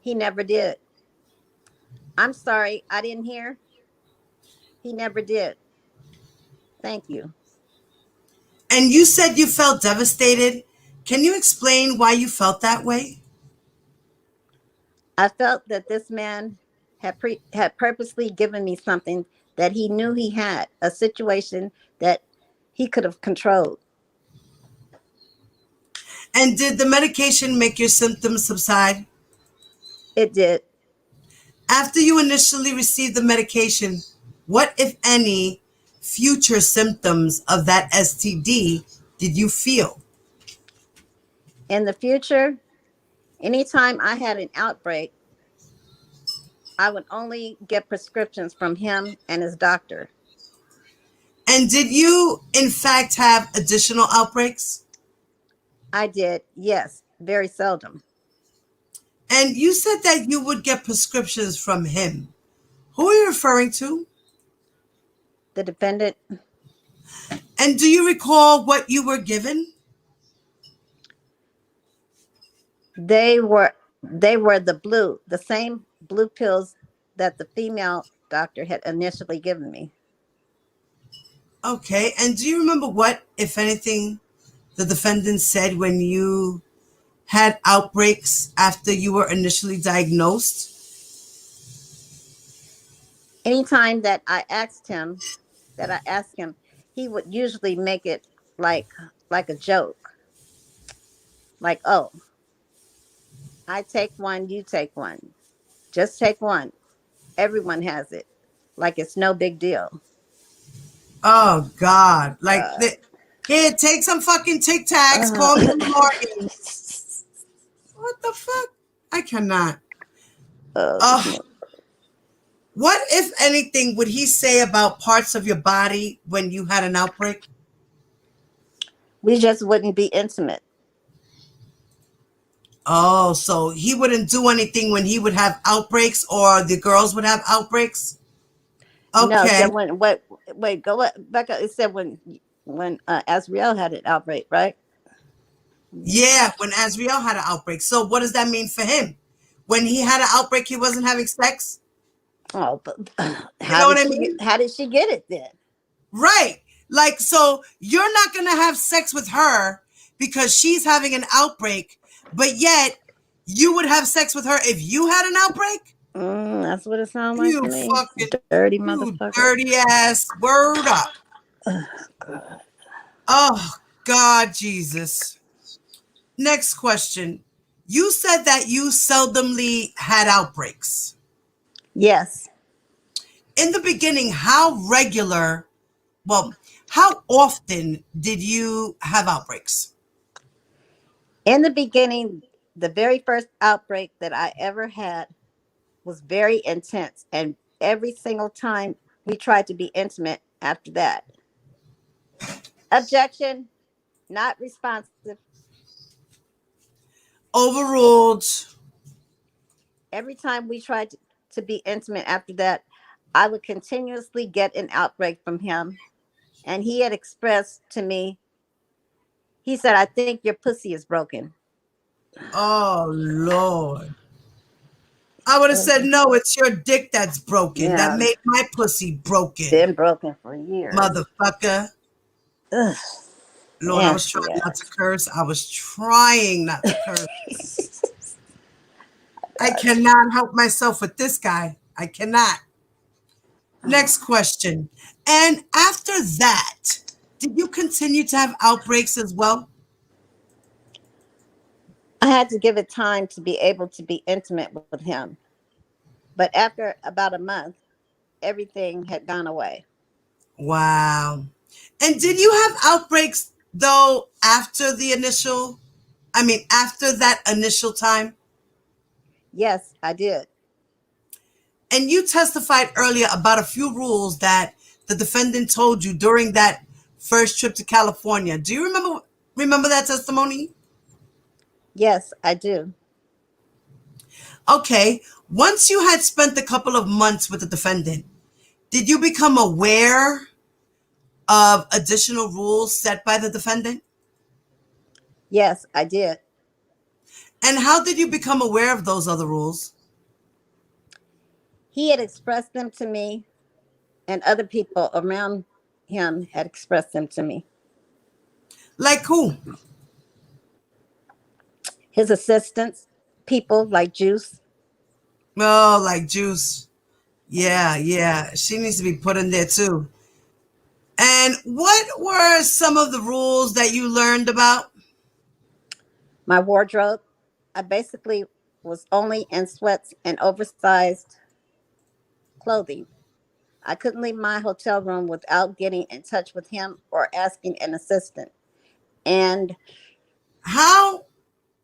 He never did. I'm sorry, I didn't hear. He never did. Thank you. And you said you felt devastated. Can you explain why you felt that way? I felt that this man had purposely given me something that he knew he had, a situation that he could have controlled. And did the medication make your symptoms subside? It did. After you initially received the medication, what, if any, future symptoms of that STD did you feel? In the future, anytime I had an outbreak, I would only get prescriptions from him and his doctor. And did you, in fact, have additional outbreaks? I did, yes, very seldom. And you said that you would get prescriptions from him. Who are you referring to? The defendant, And do you recall what you were given? they were the same blue pills that the female doctor had initially given me. Okay. And do you remember what, if anything, the defendant said when you had outbreaks after you were initially diagnosed? Anytime that I asked him, he would usually make it like like a joke. Like, "Oh, I take one, you take one. Just take one. Everyone has it. Like it's no big deal." Oh God. Like Uh, Here, take some fucking Tic Tacs. Uh, Call me in the morning. What the fuck? I cannot. this Uh, what, if anything, would he say about parts of your body when you had an outbreak? we just wouldn't be intimate. Oh, so he wouldn't do anything when he would have outbreaks or the girls would have outbreaks? No, Okay. so when what? Wait, back up. It said when Azriel had an outbreak, right? Yeah, when Azriel had an outbreak. So what does that mean for him? When he had an outbreak, he wasn't having sex? Oh, but You know what I mean? how did she get it then? Right. Like, so you're not going to have sex with her because she's having an outbreak, but yet you would have sex with her if you had an outbreak? That's what it sounds like to You me. fucking, Dirty you motherfucker. dirty ass. Word up. God. Oh, God, Jesus. Next question. You said that you seldomly had outbreaks. Yes. In the beginning, how often did you have outbreaks? In the beginning, the very first outbreak that I ever had was very intense, and every single time we tried to be intimate after that. Objection, not responsive. Overruled. Every time we tried to be intimate after that, I would continuously get an outbreak from him. And he had expressed to me, he said, I think your pussy is broken. Oh, Lord. I would have said, Mhm. no, it's your dick that's broken. That Yeah, made my pussy broken. been broken for years. Motherfucker. Ugh, Lord, I was nasty trying not to ass. curse. I was trying not to curse. I cannot help myself with this guy. I cannot. Next question. And after that, did you continue to have outbreaks as well? I had to give it time to be able to be intimate with him. But after about a month, everything had gone away. Wow. And did you have outbreaks though after that initial time? Yes, I did. And you testified earlier about a few rules that the defendant told you during that first trip to California. Do you remember that testimony? Yes, I do. Okay. Once you had spent a couple of months with the defendant, did you become aware of additional rules set by the defendant? Yes, I did. And how did you become aware of those other rules? He had expressed them to me, and other people around him had expressed them to me. Like who? His assistants, people like Juice. Oh, like Juice. Yeah, yeah. She needs to be put in there too. And what were some of the rules that you learned about? My wardrobe, I basically was only in sweats and oversized clothing. I couldn't leave my hotel room without getting in touch with him or asking an assistant. And How,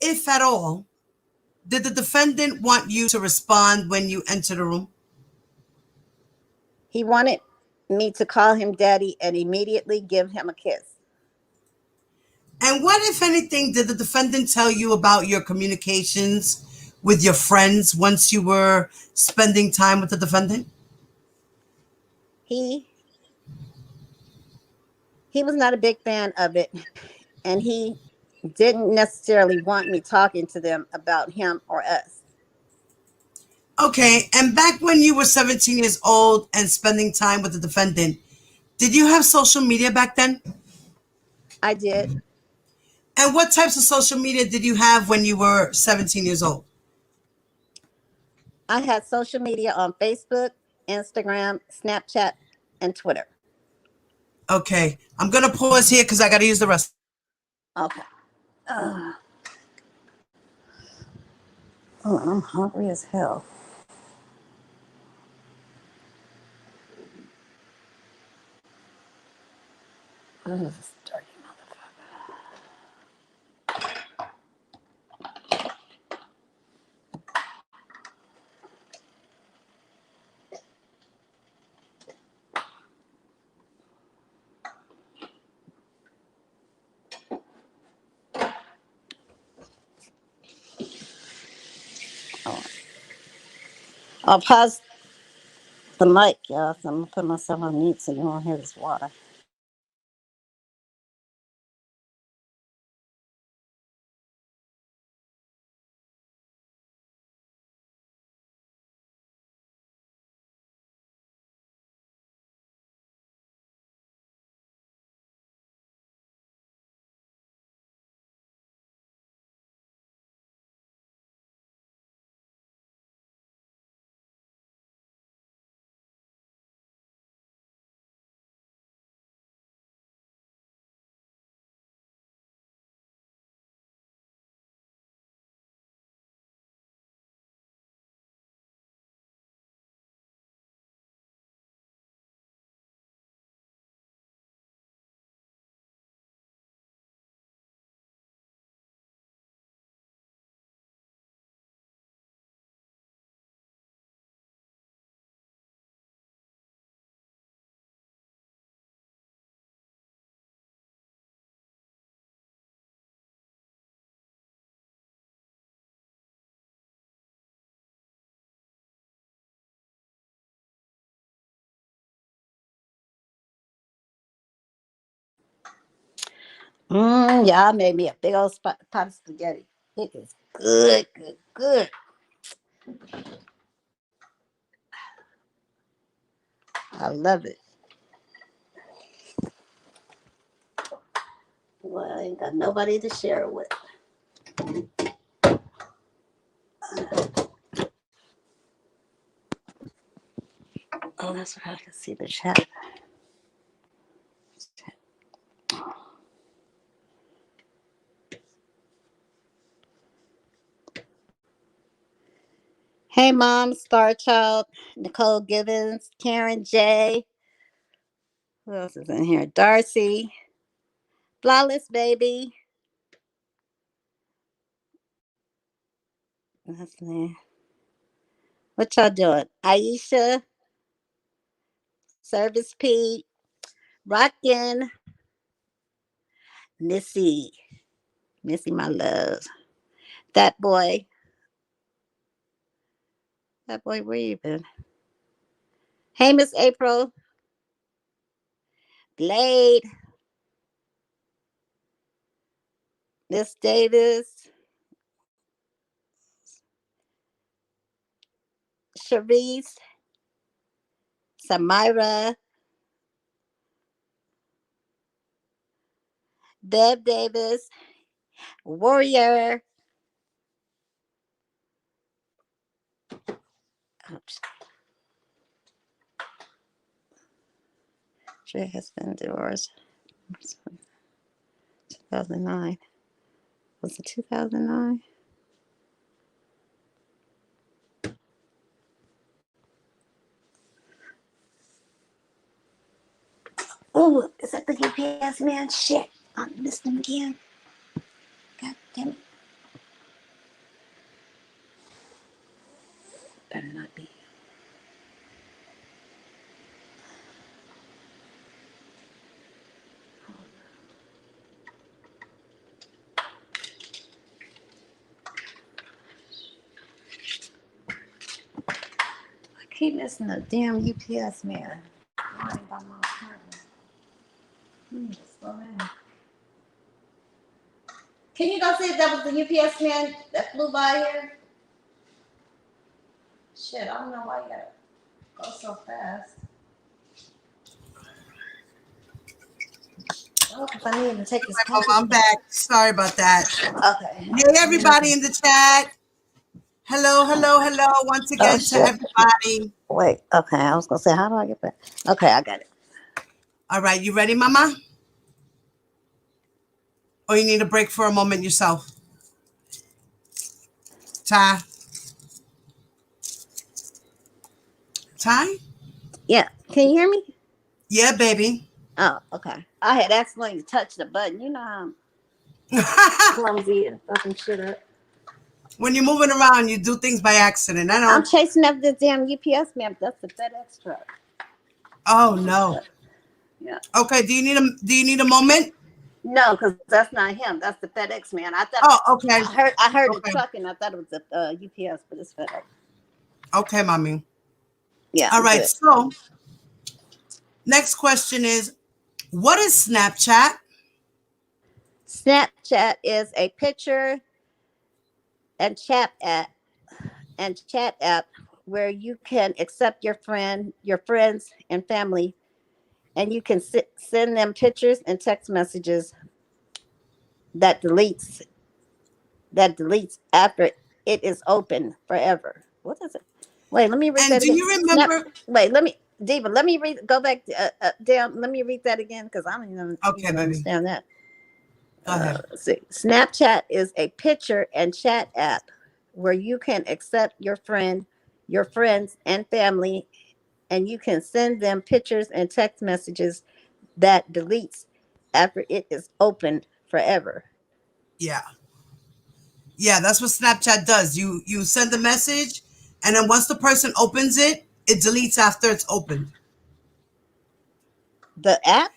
if at all, did the defendant want you to respond when you enter the room? he wanted me to call him daddy and immediately give him a kiss. And what, if anything, did the defendant tell you about your communications with your friends once you were spending time with the defendant? He he was not a big fan of it, and he didn't necessarily want me talking to them about him or us. Okay, and back when you were 17 years old and spending time with the defendant, did you have social media back then? I did. And what types of social media did you have when you were 17 years old? I had social media on Facebook, Instagram, Snapchat, and Twitter. Okay, I'm going to pause here because I got to use the rest. Okay. Uh, oh, I'm hungry as hell. Ugh, this dirty mother. I'll pause the mic, y'all. So I'm gonna put myself on mute so you won't hear this water. Y'all made me a big old pot of spaghetti. It is good, good, good. I love it. Well, I ain't got nobody to share it with. Oh, that's where I can see the chat. Hey, Mom, Star Child, Nicole Gibbons, Karen J. Who else is in here? Darcy, Flawless Baby. That's me. What y'all doing? Aisha, Service Pete, Rockin', Missy, Missy, my love. That boy, where you been? Hey, Miss April, Blade, Miss Davis, Sharice, Samira, Bev Davis, Warrior. Oops. She has been divorced. 2009. Was it 2009? Oh, is that the UPS man? Shit. I missed him again. God damn it. Better not be. I keep missing the damn UPS man. Lying by my apartment. Slow down. Can you go see if that was the UPS man that flew by here? Shit, I don't know why you gotta go so fast. Oh, if I need to take this Oh, package. I'm back. Sorry about that. Okay. Hey, everybody in the chat. Hello, hello, hello. Once Oh, again to shit. everybody. Wait, okay. I was gonna say, how do I get back? Okay, I got it. All right, you ready, Mama? Or you need a break for a moment yourself? Ty? Ty? Yeah. Can you hear me? Yeah, baby. Oh, okay. I had accidentally touched the button. You know how I'm clumsy and fucking shit up. When you're moving around, you do things by accident. I I'm know. chasing up this damn UPS man. That's the FedEx truck. Oh no. Yeah. Okay. Do you need a moment? No, because that's not him. That's the FedEx man. I thought Oh, okay. I heard the Okay. truck and I thought it was the UPS, but it's FedEx. Okay, mommy. Yeah, All I'm right. good. So, next question is, what is Snapchat? Snapchat is a picture and chat app where you can accept your friends and family, and you can send them pictures and text messages that deletes after it is open forever. What is it? Wait, let me read And that do again. you Snap. remember? Wait, let me, Diva. Let me read. Go back down. Let me read that again because I don't Okay, even baby. understand that. Go ahead. Let's see. Snapchat is a picture and chat app where you can accept your friends, and family, and you can send them pictures and text messages that deletes after it is opened forever. Yeah. Yeah, that's what Snapchat does. You send the message, and then once the person opens it, it deletes after it's opened. The app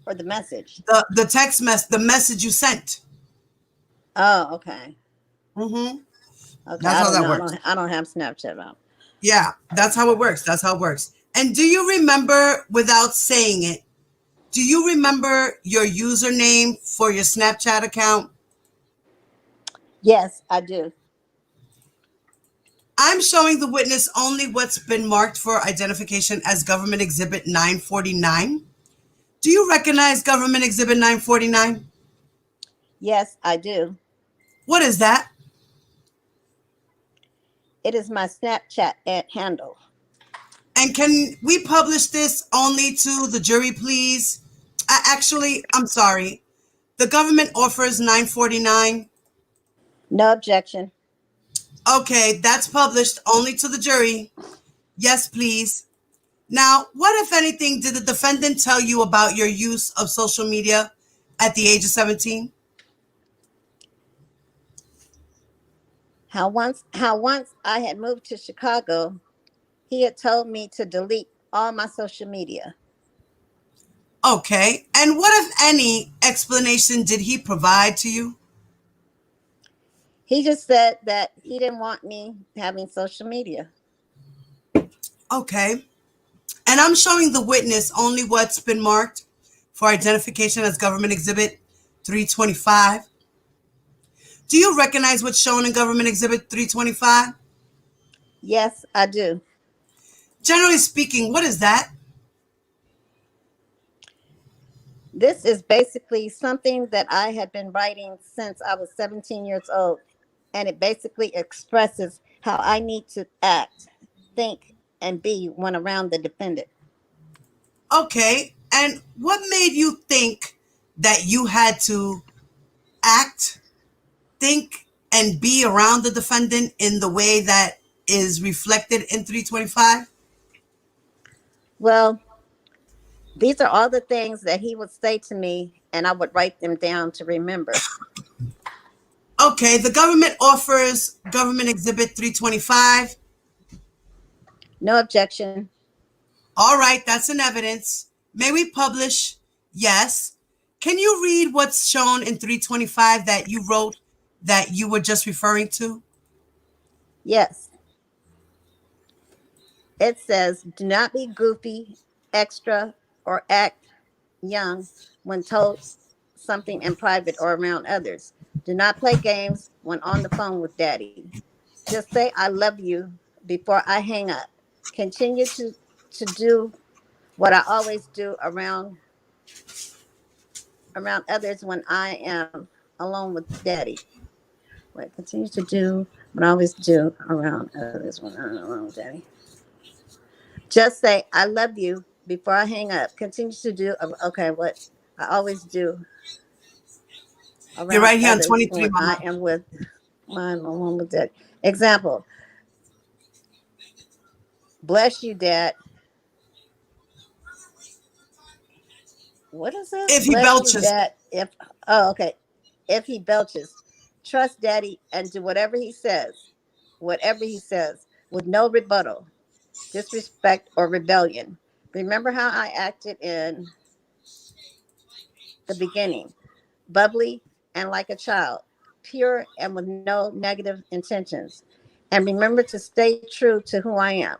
or the message? The message you sent. Oh, okay. Mm-hmm. Okay, That's I how don't that know. works. I don't have Snapchat out. Yeah, that's how it works. That's how it works. And do you remember, without saying it, do you remember your username for your Snapchat account? Yes, I do. I'm showing the witness only what's been marked for identification as Government Exhibit 949. Do you recognize Government Exhibit 949? Yes, I do. What is that? It is my Snapchat handle. And can we publish this only to the jury, please? Actually, I'm sorry. The government offers 949. No objection. Okay, that's published only to the jury. Yes, please. Now, what, if anything, did the defendant tell you about your use of social media at the age of 17? How once I had moved to Chicago, he had told me to delete all my social media. Okay, and what, if any, explanation did he provide to you? He just said that he didn't want me having social media. Okay, and I'm showing the witness only what's been marked for identification as Government Exhibit 325. Do you recognize what's shown in Government Exhibit 325? Yes, I do. Generally speaking, what is that? This is basically something that I had been writing since I was 17 years old, and it basically expresses how I need to act, think, and be when around the defendant. Okay, and what made you think that you had to act, think, and be around the defendant in the way that is reflected in 325? Well, these are all the things that he would say to me, and I would write them down to remember. Okay, the government offers Government Exhibit 325. No objection. All right, that's an evidence. May we publish? Yes. Can you read what's shown in 325 that you wrote that you were just referring to? Yes. It says, do not be goofy, extra, or act young when told something in private or around others. Do not play games when on the phone with daddy. Just say I love you before I hang up. Continue to do what I always do around others when I am alone with daddy. Wait, continue to do what I always do around others when I'm alone with daddy. Just say I love you before I hang up. Continue to do okay what I always do You're around right here on others 23, when I Mama. am with my alone with daddy. Example: bless you, dad. What is this? If he Bless you, belches, dad. If oh okay, if he belches, trust daddy and do whatever he says, with no rebuttal, disrespect, or rebellion. Remember how I acted in the beginning, bubbly and like a child, pure and with no negative intentions. And remember to stay true to who I am.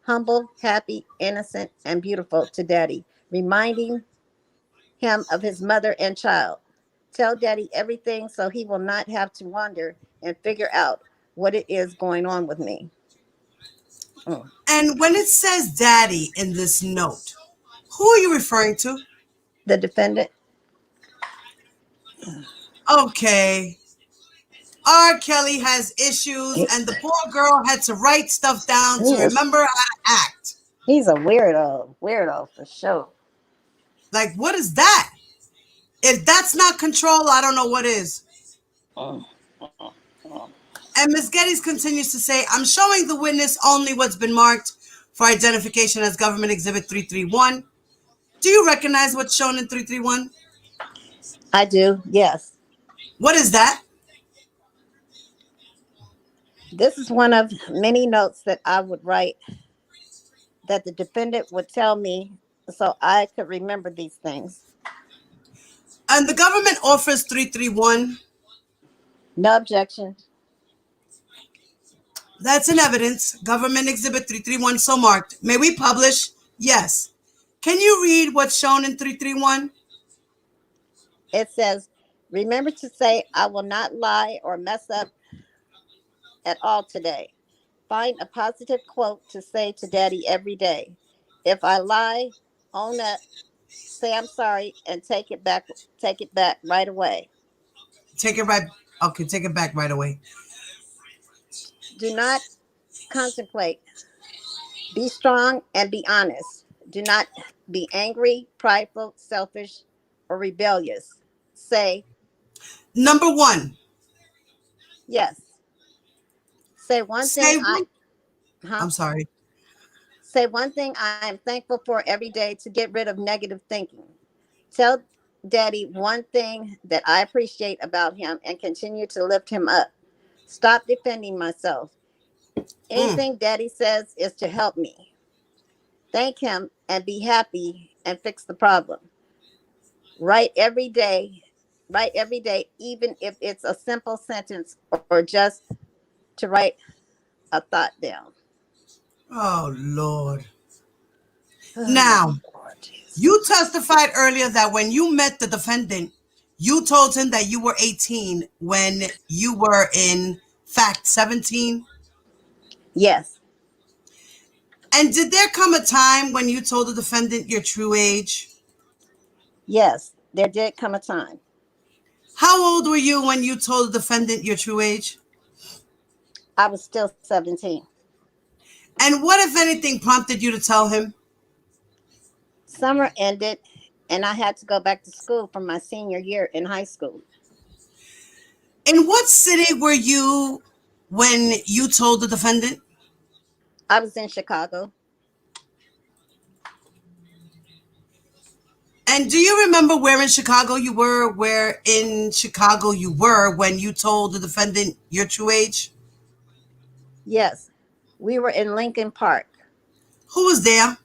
Humble, happy, innocent, and beautiful to Daddy, reminding him of his mother and child. Tell Daddy everything so he will not have to wonder and figure out what it is going on with me. Mm. And when it says daddy in this note, who are you referring to? The defendant, Okay. R. Kelly has issues, he- and the poor girl had to write stuff down he to is remember how to act. he's a weirdo for sure. Like, what is that? If that's not control, I don't know what is. Mm, mm, mm. And Ms. Geddes continues to say, I'm showing the witness only what's been marked for identification as Government Exhibit 331. Do you recognize what's shown in 331? I do, yes. What is that? This is one of many notes that I would write that the defendant would tell me so I could remember these things. And the government offers 331. No objection. That's in evidence. Government Exhibit 331 so marked. May we publish? Yes. Can you read what's shown in 331? It says, remember to say, I will not lie or mess up at all today. Find a positive quote to say to Daddy every day. If I lie, own up, say I'm sorry, and take it back right away. Take it right. Okay, take it back right away. Do not contemplate. Be strong and be honest. Do not be angry, prideful, selfish, or rebellious. Say Number one, yes. Say one thing say I one. huh? I'm sorry. Say one thing I am thankful for every day to get rid of negative thinking. Tell Daddy one thing that I appreciate about him and continue to lift him up. Stop defending myself. Mm. Anything Daddy says is to help me. Thank him and be happy and fix the problem. Write every day. Write every day, even if it's a simple sentence or just to write a thought down. Oh, Lord. Oh, Now, Lord Jesus. you testified earlier that when you met the defendant, you told him that you were 18 when you were in fact 17. Yes, And did there come a time when you told the defendant your true age? yes, there did come a time. How old were you when you told the defendant your true age? I was still 17. And what, if anything, prompted you to tell him? Summer ended, and I had to go back to school for my senior year in high school. In what city were you when you told the defendant? I was in Chicago. And do you remember where in Chicago you were, when you told the defendant your true age? Yes, we were in Lincoln Park. Who was there?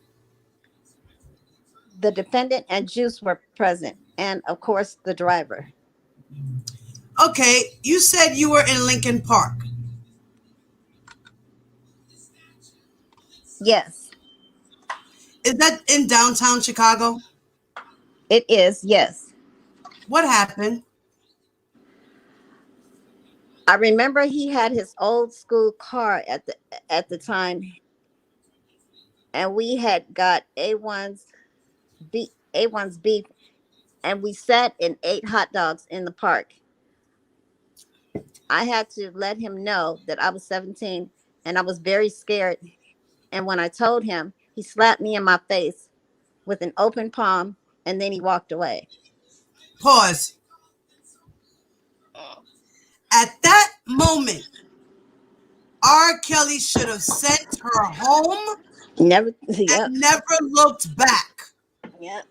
The defendant and Juice were present, and of course, the driver. Okay, you said you were in Lincoln Park. Yes, Is that in downtown Chicago? it is. Yes. What happened? I remember he had his old school car at the time, and we had got A1's beef, and we sat and ate hot dogs in the park. I had to let him know that I was 17 and I was very scared. And when I told him, he slapped me in my face with an open palm and then he walked away. Pause. At that moment, R. Kelly should have sent her home Never, and yep, never looked back. yep.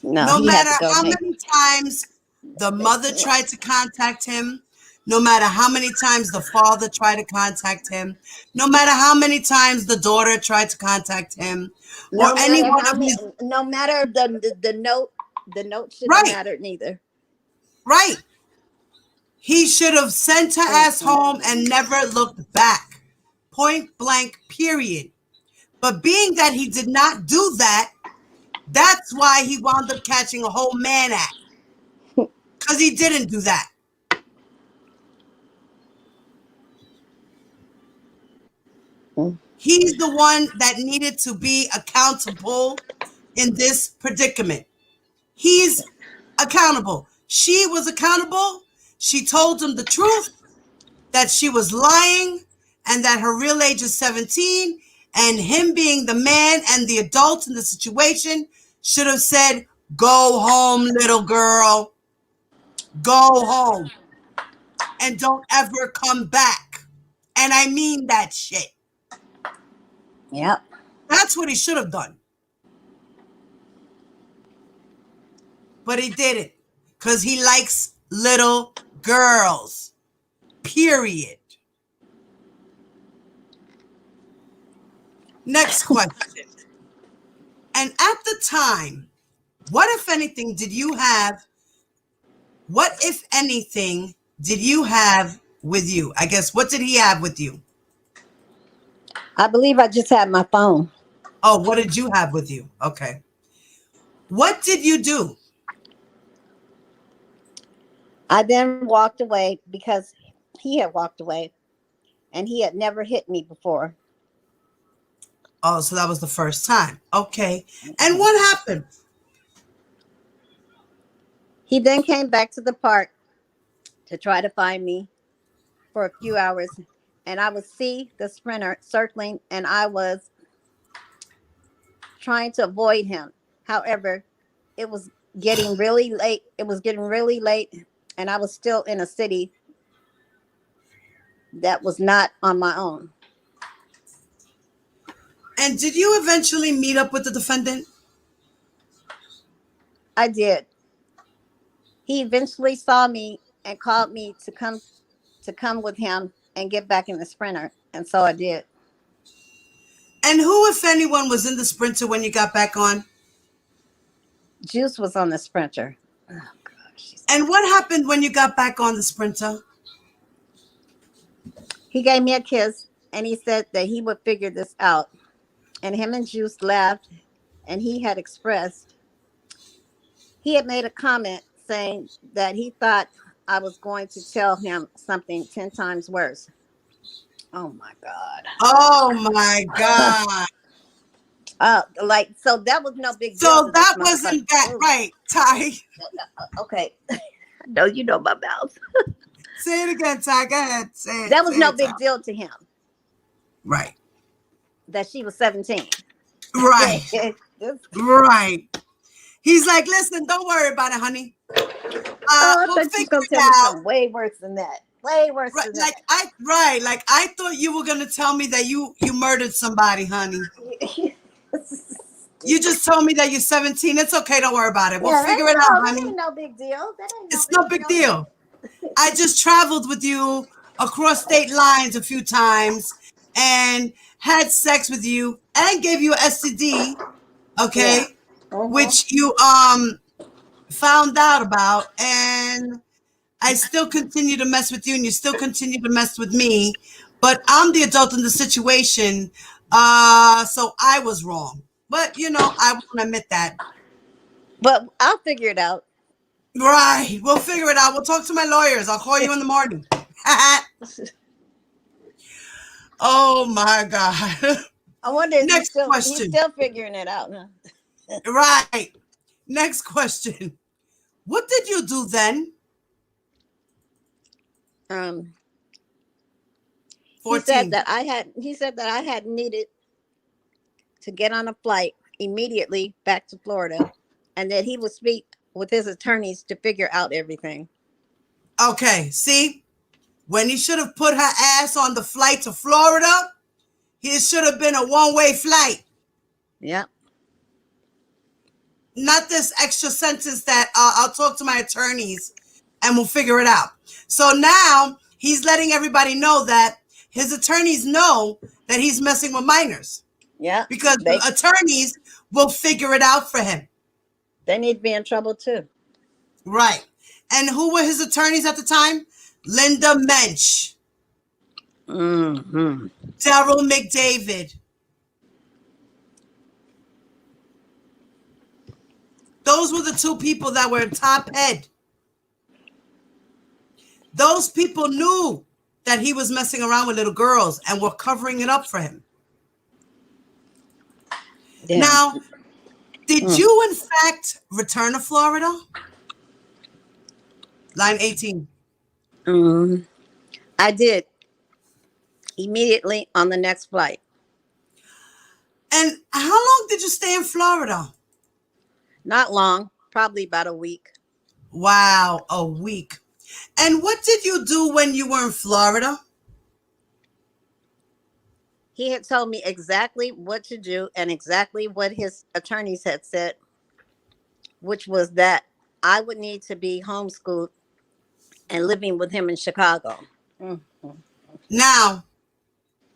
No, No he had matter to go how hang. many times the mother tried to contact him, no matter how many times the father tried to contact him, no matter how many times the daughter tried to contact him, or No any matter one how of many, his. no matter the note, the note shouldn't have Right, mattered neither. right. He should have sent her ass home and never looked back. Point blank, period. But being that he did not do that, that's why he wound up catching a whole man act. Because he didn't do that. He's the one that needed to be accountable in this predicament. He's accountable. She was accountable. She told him the truth, that she was lying and that her real age is 17, and him being the man and the adult in the situation should have said, go home, little girl. Go home and don't ever come back. And I mean that shit. Yep. That's what he should have done. But he didn't, because he likes little girls. Period. Next question. And at the time, what, if anything, did you have with you? I guess, what did he have with you? I believe I just had my phone. Oh, what did you have with you? Okay. What did you do? I then walked away because he had walked away and he had never hit me before. Oh, so that was the first time. Okay. And what happened? He then came back to the park to try to find me for a few hours, and I would see the sprinter circling and I was trying to avoid him. However, it was getting really late. And I was still in a city that was not on my own. And did you eventually meet up with the defendant? I did. He eventually saw me and called me to come with him and get back in the sprinter, and so I did. And who, if anyone, was in the sprinter when you got back on? Juice was on the sprinter. Oh, gosh. And what happened when you got back on the sprinter? He gave me a kiss and he said that he would figure this out. And him and Juice laughed, and he had made a comment saying that he thought I was going to tell him something 10 times worse. Oh my God. Oh my God. So that was no big deal. So that wasn't that right, Ty. Okay. No, you know my mouth. Say it again, Ty. Go ahead. Say it. That was no big deal to him. Right. That she was 17. Right. Right. He's like, listen, don't worry about it, honey. I thought you were going to tell me something way worse than that. Way worse than that. Like I thought you were going to tell me that you murdered somebody, honey. You just told me that you're 17. It's okay. Don't worry about it. We'll figure it out, honey. That ain't no big deal. It's no big deal. I just traveled with you across state lines a few times and had sex with you and gave you a STD, okay, which you found out about, and I still continue to mess with you, and you still continue to mess with me, but I'm the adult in the situation, so I was wrong. But, I won't admit that. But I'll figure it out. Right. We'll figure it out. We'll talk to my lawyers. I'll call you in the morning. Oh, my God. I wonder if Next question. He's still figuring it out. Huh? Right. Next question. What did you do then? 14. He said that I had needed to get on a flight immediately back to Florida, and that he would speak with his attorneys to figure out everything. Okay, see? When he should have put her ass on the flight to Florida, it should have been a one-way flight. Yeah. Not this extra sentence that I'll talk to my attorneys and we'll figure it out. So now he's letting everybody know that his attorneys know that he's messing with minors. Yeah. Because the attorneys will figure it out for him. They need to be in trouble too. Right. And who were his attorneys at the time? Linda Mensch, Mm-hmm. Daryl McDavid. Those were the two people that were top head. Those people knew that he was messing around with little girls and were covering it up for him. Yeah. Now, did Mm. you in fact return to Florida? Line 18. Mm. I did immediately on the next flight. And how long did you stay in Florida? Not long, probably about a week. Wow, a week. And what did you do when you were in Florida? He had told me exactly what to do and exactly what his attorneys had said, which was that I would need to be homeschooled and living with him in Chicago. Mm-hmm. Now,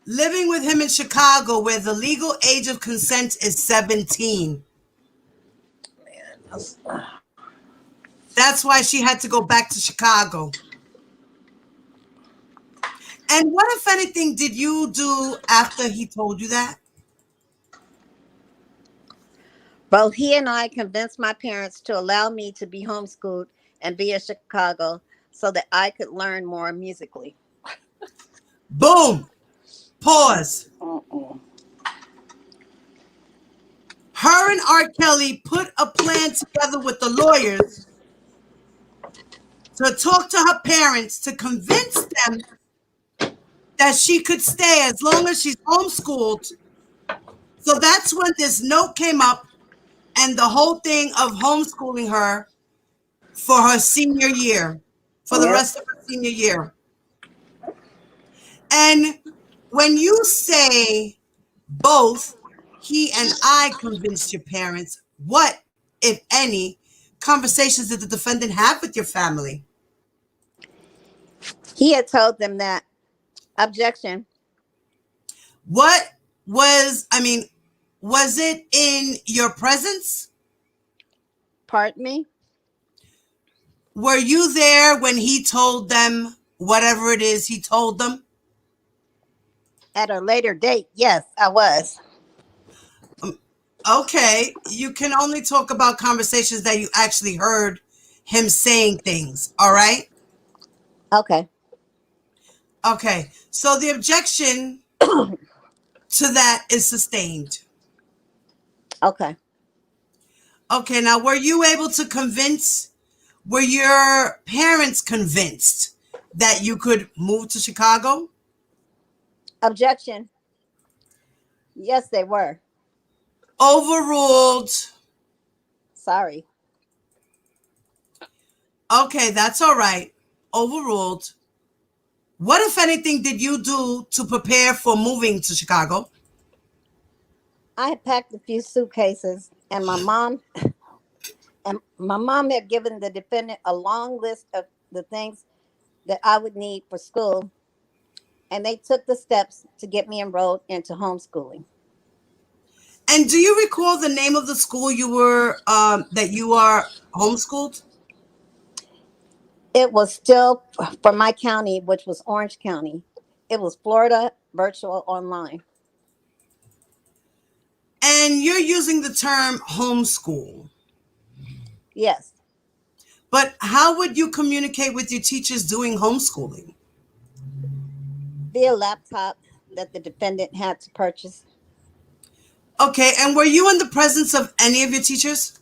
living with him in Chicago, where the legal age of consent is 17. That's why she had to go back to Chicago. And what, if anything, did you do after he told you that? Both he and I convinced my parents to allow me to be homeschooled and be in Chicago so that I could learn more musically. Boom. Pause. Mm-mm. Her and R. Kelly put a plan together with the lawyers to talk to her parents to convince them that she could stay as long as she's homeschooled. So that's when this note came up and the whole thing of homeschooling her for her senior year, for the Yep. rest of her senior year. And when you say both, he and I convinced your parents, what, if any, conversations did the defendant have with your family? He had told them that. Objection. What was it in your presence? Pardon me? Were you there when he told them whatever it is he told them? At a later date, yes, I was. Okay, you can only talk about conversations that you actually heard him saying things, all right? Okay. Okay, so the objection to that is sustained. Okay. Okay, now were your parents convinced that you could move to Chicago? Objection. Yes, they were. Overruled. Sorry. Okay, that's all right. Overruled. What, if anything, did you do to prepare for moving to Chicago? I had packed a few suitcases and my mom had given the defendant a long list of the things that I would need for school, and they took the steps to get me enrolled into homeschooling. And do you recall the name of the school that you are homeschooled? It was still for my county, which was Orange County. It was Florida Virtual Online. And you're using the term homeschool. Yes, But how would you communicate with your teachers doing homeschooling? via laptop that the defendant had to purchase. Okay, and were you in the presence of any of your teachers?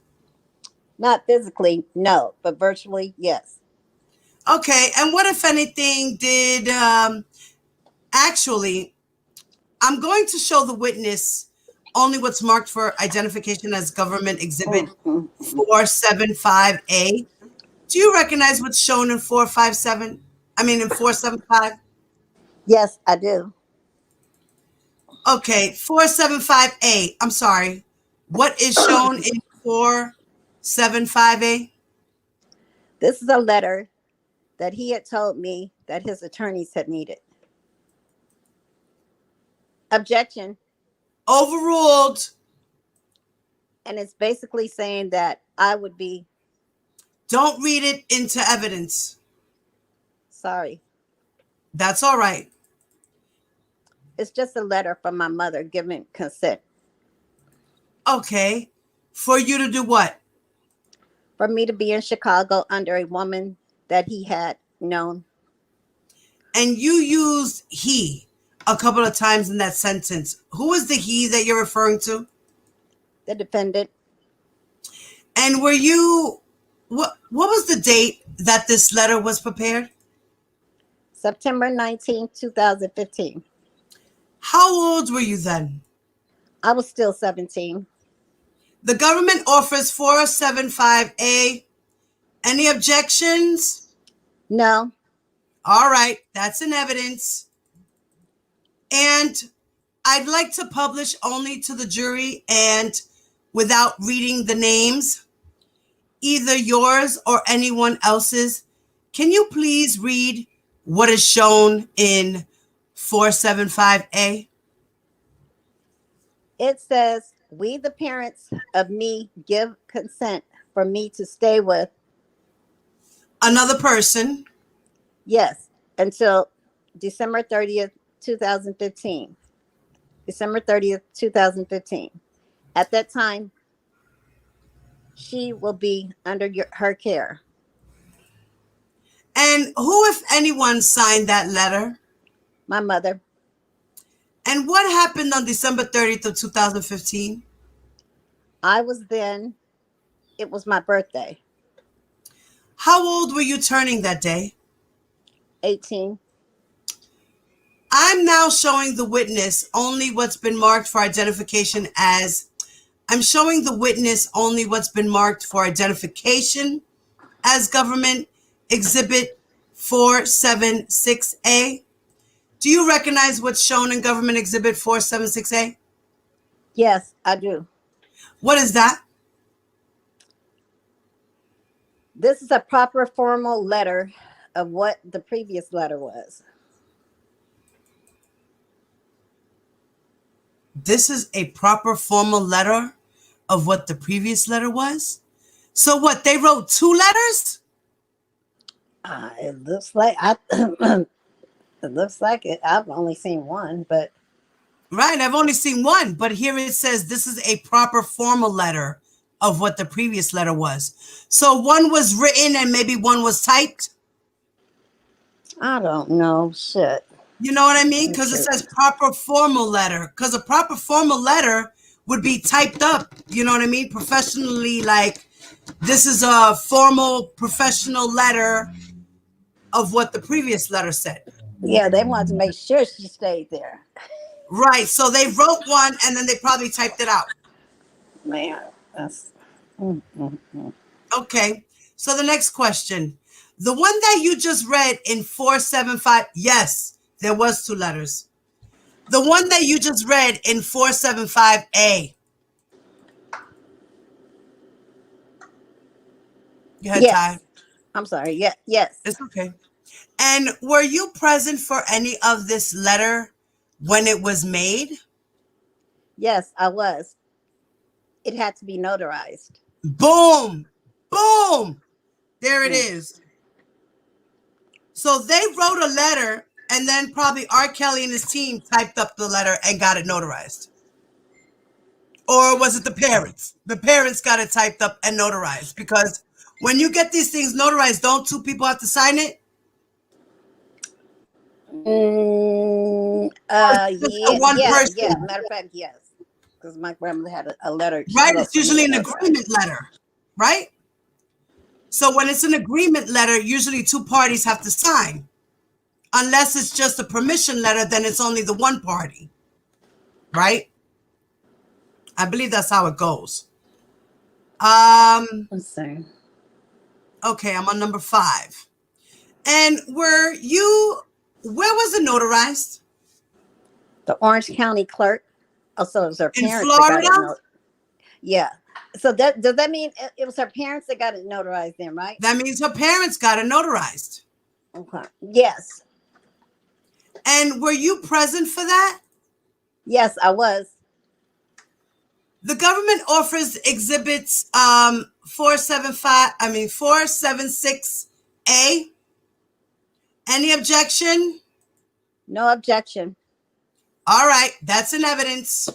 Not physically, no, but virtually, yes. Okay, and what, if anything, did actually, I'm going to show the witness only what's marked for identification as government exhibit Mhm. 475A. Do you recognize what's shown in 457? I mean, in 475? Yes, I do. Okay, 475A. I'm sorry. What is shown in 475A? This is a letter that he had told me that his attorneys had needed. Objection. Overruled. And it's basically saying that I would be. Don't read it into evidence. Sorry. That's all right. It's just a letter from my mother giving consent Okay. For you to do what? for me to be in Chicago under a woman that he had known. And you used he a couple of times in that sentence. Who is the he that you're referring to? The defendant, And were you what was the date that this letter was prepared? September 19th, 2015. How old were you then? I was still 17. The government offers 475A. Any objections? No, All right, that's in evidence. And I'd like to publish only to the jury and without reading the names, either yours or anyone else's. Can you please read what is shown in 475A? it says, we, the parents of me, give consent for me to stay with, Another person. yes, until December 30th, 2015. December 30th, 2015. At that time, she will be under her care. And who, if anyone, signed that letter? My mother. And what happened on December 30th of 2015? I was then, it was my birthday, How old were you turning that day? 18. I'm now showing the witness only what's been marked for identification as, I'm showing the witness only what's been marked for identification as government exhibit 476A. Do you recognize what's shown in government exhibit 476A? Yes, I do. What is that? This is a proper formal letter of what the previous letter was. This is a proper formal letter of what the previous letter was? So what, they wrote two letters? It looks like it looks like it. I've only seen one, but Right, I've only seen one, but here it says this is a proper formal letter of what the previous letter was. So one was written and maybe one was typed? I don't know. Shit. You know what I mean? Because it says proper formal letter. Because a proper formal letter would be typed up, you know what I mean? Professionally, like this is a formal professional letter of what the previous letter said. Yeah, they wanted to make sure she stayed there. Right, so they wrote one and then they probably typed it out. Man, that's. Okay, so the next question. The one that you just read in 475, yes, there was two letters. The one that you just read in 475A. You had Yes. time? I'm sorry. Yeah, yes. It's okay. And were you present for any of this letter when it was made? Yes, I was. It had to be notarized. Boom! Boom! There it is. So they wrote a letter and then probably R. Kelly and his team typed up the letter and got it notarized. Or was it the parents? The parents got it typed up and notarized because when you get these things notarized, don't two people have to sign it? One person? Yeah. Matter of fact, yes. Because my grandmother had a letter. Right? It's usually an agreement letter, right? So when it's an agreement letter, usually two parties have to sign. Unless it's just a permission letter, then it's only the one party, right? I believe that's how it goes. Let's see. Okay, I'm on number 5. And where was it notarized? The Orange County clerk. Oh, so it was her In parents. Florida? That got it yeah. So does that mean it was her parents that got it notarized then, right? That means her parents got it notarized. Okay. Yes. And were you present for that? Yes, I was. The government offers exhibits 476A. Any objection? No objection. All right, that's in evidence.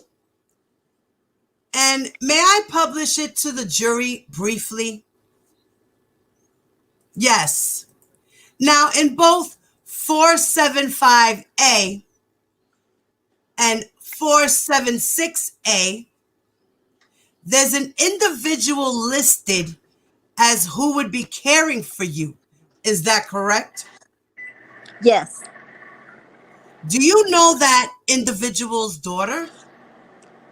And may I publish it to the jury briefly? Yes. Now, in both 475A and 476A, there's an individual listed as who would be caring for you. Is that correct? Yes. Do you know that individual's daughter?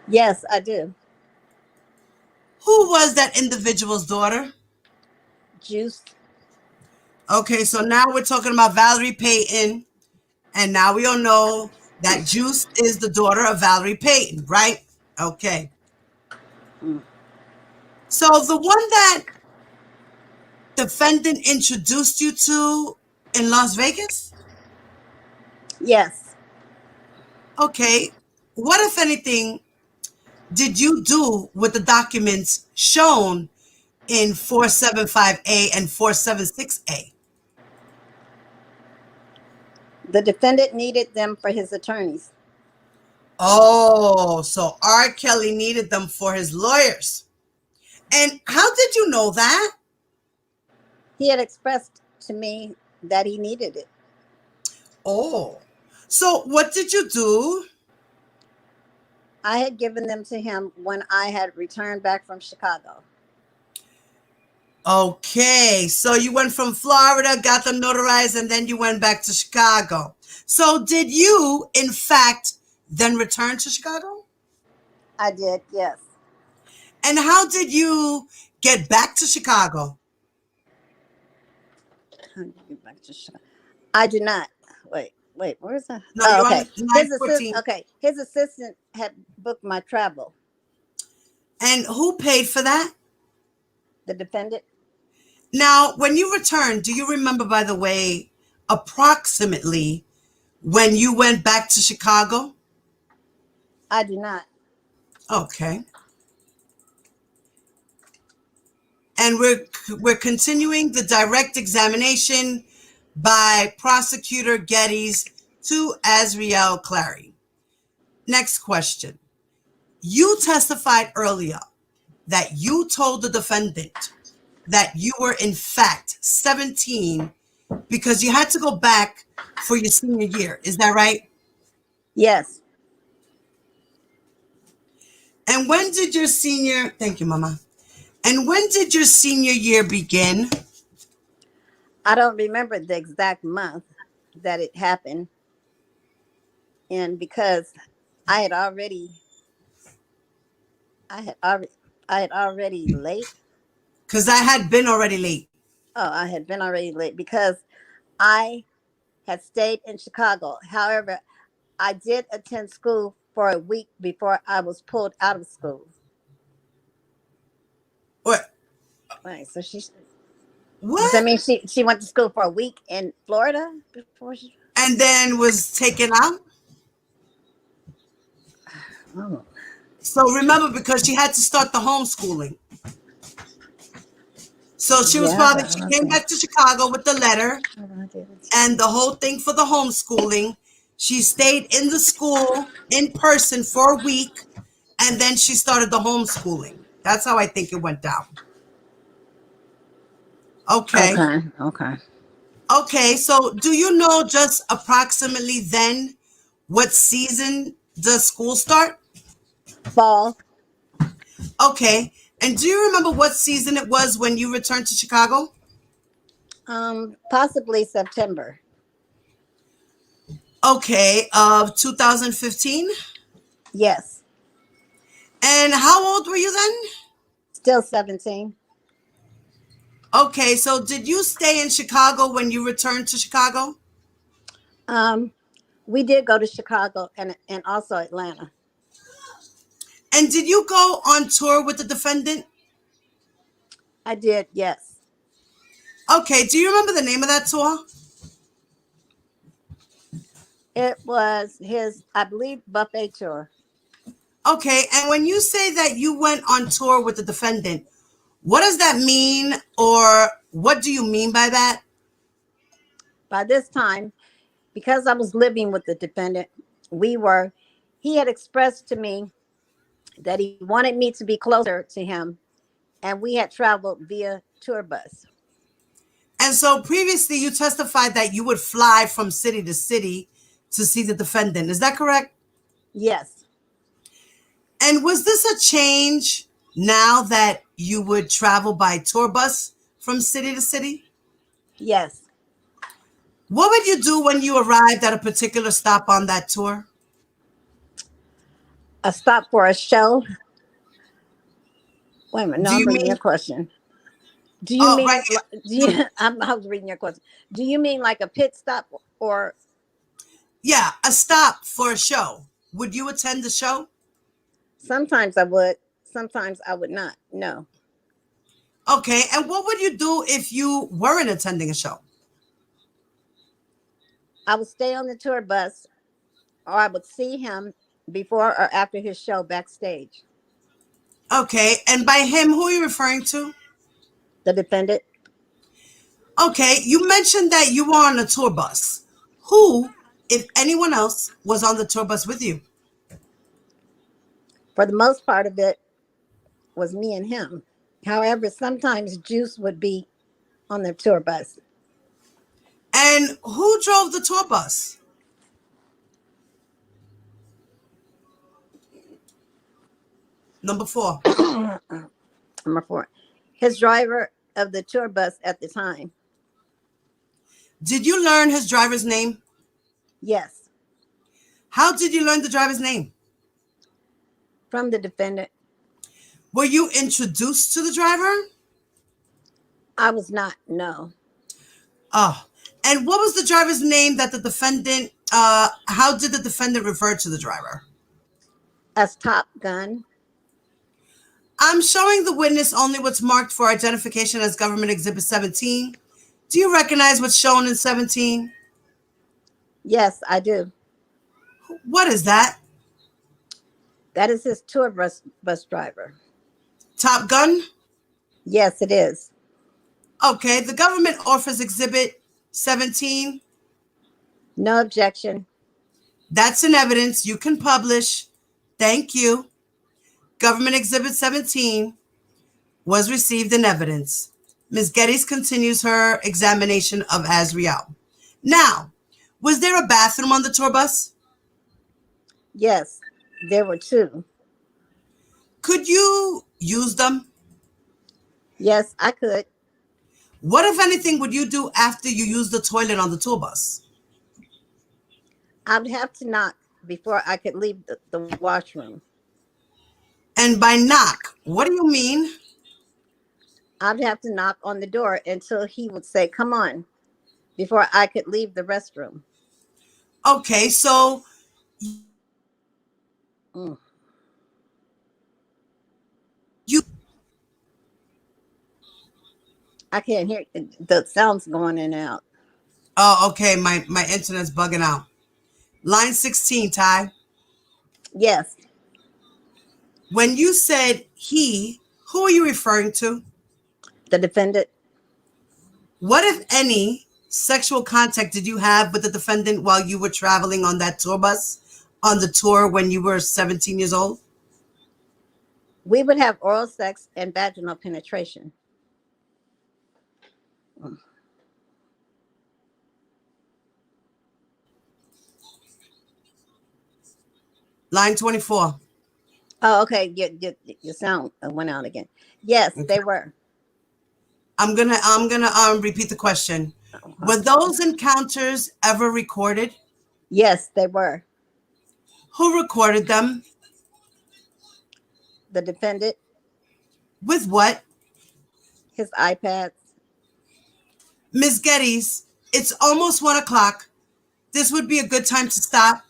Yes, I do. Who was that individual's daughter? Juice. Okay, so now we're talking about Valerie Payton, and now we all know that Juice is the daughter of Valerie Payton, right? Okay. Mm. So the one that defendant introduced you to in Las Vegas? Yes. Okay. What, if anything, did you do with the documents shown in 475A and 476A? The defendant needed them for his attorneys. Oh, so R. Kelly needed them for his lawyers. And how did you know that? He had expressed to me that he needed it. Oh, so what did you do? I had given them to him when I had returned back from Chicago. Okay, so you went from Florida, got them notarized, and then you went back to Chicago. So did you, in fact, then return to Chicago? I did, yes. And how did you get back to Chicago? How did you get back to Chicago? I did not. Wait, where's that? No, Oh, you're okay. on 914. His assistant had booked my travel. And who paid for that? The defendant. Now, when you returned, do you remember, by the way, approximately when you went back to Chicago? I do not. Okay. And we're continuing the direct examination by Prosecutor Geddes to Azriel Clary. Next question. You testified earlier that you told the defendant that you were in fact 17 because you had to go back for your senior year. Is that right? Yes. And when did your senior, thank you, Mama. And when did your senior year begin? I don't remember the exact month that it happened. And because I had already late. Because I had been already late. Oh, I had been already late because I had stayed in Chicago. However, I did attend school for a week before I was pulled out of school. What? Right. So does What? that mean she went to school for a week in Florida before she? And then was taken out? Oh. So remember, because she had to start the homeschooling. So she came back to Chicago with the letter and the whole thing for the homeschooling. She stayed in the school in person for a week, and then she started the homeschooling. That's how I think it went down. Okay. Okay, so do you know just approximately then what season does school start? Fall. Okay, and do you remember what season it was when you returned to Chicago? Possibly September. Okay, of 2015? Yes. And how old were you then? Still 17. Okay, so did you stay in Chicago when you returned to Chicago? We did go to Chicago and also Atlanta. And did you go on tour with the defendant? I did, yes. Okay, do you remember the name of that tour? It was his, I believe, buffet tour. Okay, and when you say that you went on tour with the defendant, what does that mean, or what do you mean by that? By this time, because I was living with the defendant, we were, he had expressed to me that he wanted me to be closer to him, and we had traveled via tour bus. And so previously you testified that you would fly from city to city to see the defendant. Is that correct? Yes, And was this a change now that you would travel by tour bus from city to city? yes. What would you do when you arrived at a particular stop on that tour? A stop for a show. Wait a minute. Do No, I'm you reading your mean, question. Do you oh, right. mean, do you, I was reading your question. Do you mean like a pit stop or Yeah, a stop for a show. Would you attend the show? sometimes I would, sometimes I would not. No. Okay, and what would you do if you weren't attending a show? I would stay on the tour bus or I would see him before or after his show backstage. Okay, and by him, who are you referring to? The defendant, Okay, you mentioned that you were on a tour bus. Who, if anyone else, was on the tour bus with you? for the most part of it, was me and him. However, sometimes Juice would be on the tour bus. And who drove the tour bus? Number four. Number four, his driver of the tour bus at the time. Did you learn his driver's name? Yes, How did you learn the driver's name? from the defendant. Were you introduced to the driver? I was not, no. Oh, and what was the driver's name that the defendant, how did the defendant refer to the driver? As Top Gun. I'm showing the witness only what's marked for identification as Government Exhibit 17. Do you recognize what's shown in 17? Yes, I do. What is that? That is his tour bus driver. Top Gun? Yes, it is. Okay, the government offers Exhibit 17. No objection. That's in evidence. You can publish. Thank you. Government Exhibit 17 was received in evidence. Ms. Geddes continues her examination of Azriel. Now, was there a bathroom on the tour bus? Yes, there were two. Could you use them? Yes, I could. What, if anything, would you do after you use the toilet on the tour bus? I would have to knock before I could leave the washroom. And by knock, what do you mean? I'd have to knock on the door until he would say, "Come on," before I could leave the restroom. Okay, so Mm. you, I can't hear the sounds going in and out. oh, okay, my internet's bugging out. Line 16, Ty. Yes, When you said he, who are you referring to? the defendant. What, if any, sexual contact did you have with the defendant while you were traveling on that tour bus, on the tour when you were 17 years old? We would have oral sex and vaginal penetration. Mm. Line 24. Oh, okay. Your sound went out again. Yes, Okay. they were. I'm gonna repeat the question. Were those encounters ever recorded? Yes, they were. Who recorded them? The defendant, With what? his iPads. Ms. Geddes, it's almost 1 o'clock. This would be a good time to stop.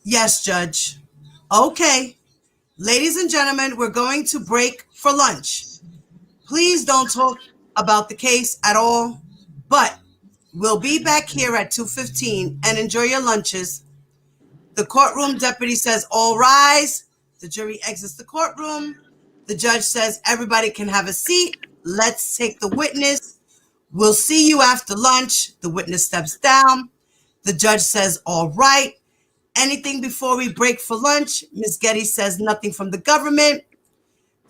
Yes, Judge. Okay. Ladies and gentlemen, we're going to break for lunch. Please don't talk about the case at all, but we'll be back here at 2:15 and enjoy your lunches. The courtroom deputy says, all rise. The jury exits the courtroom. The judge says, everybody can have a seat. Let's take the witness. We'll see you after lunch. The witness steps down. The judge says, all right. Anything before we break for lunch? Ms. Getty says, nothing from the government.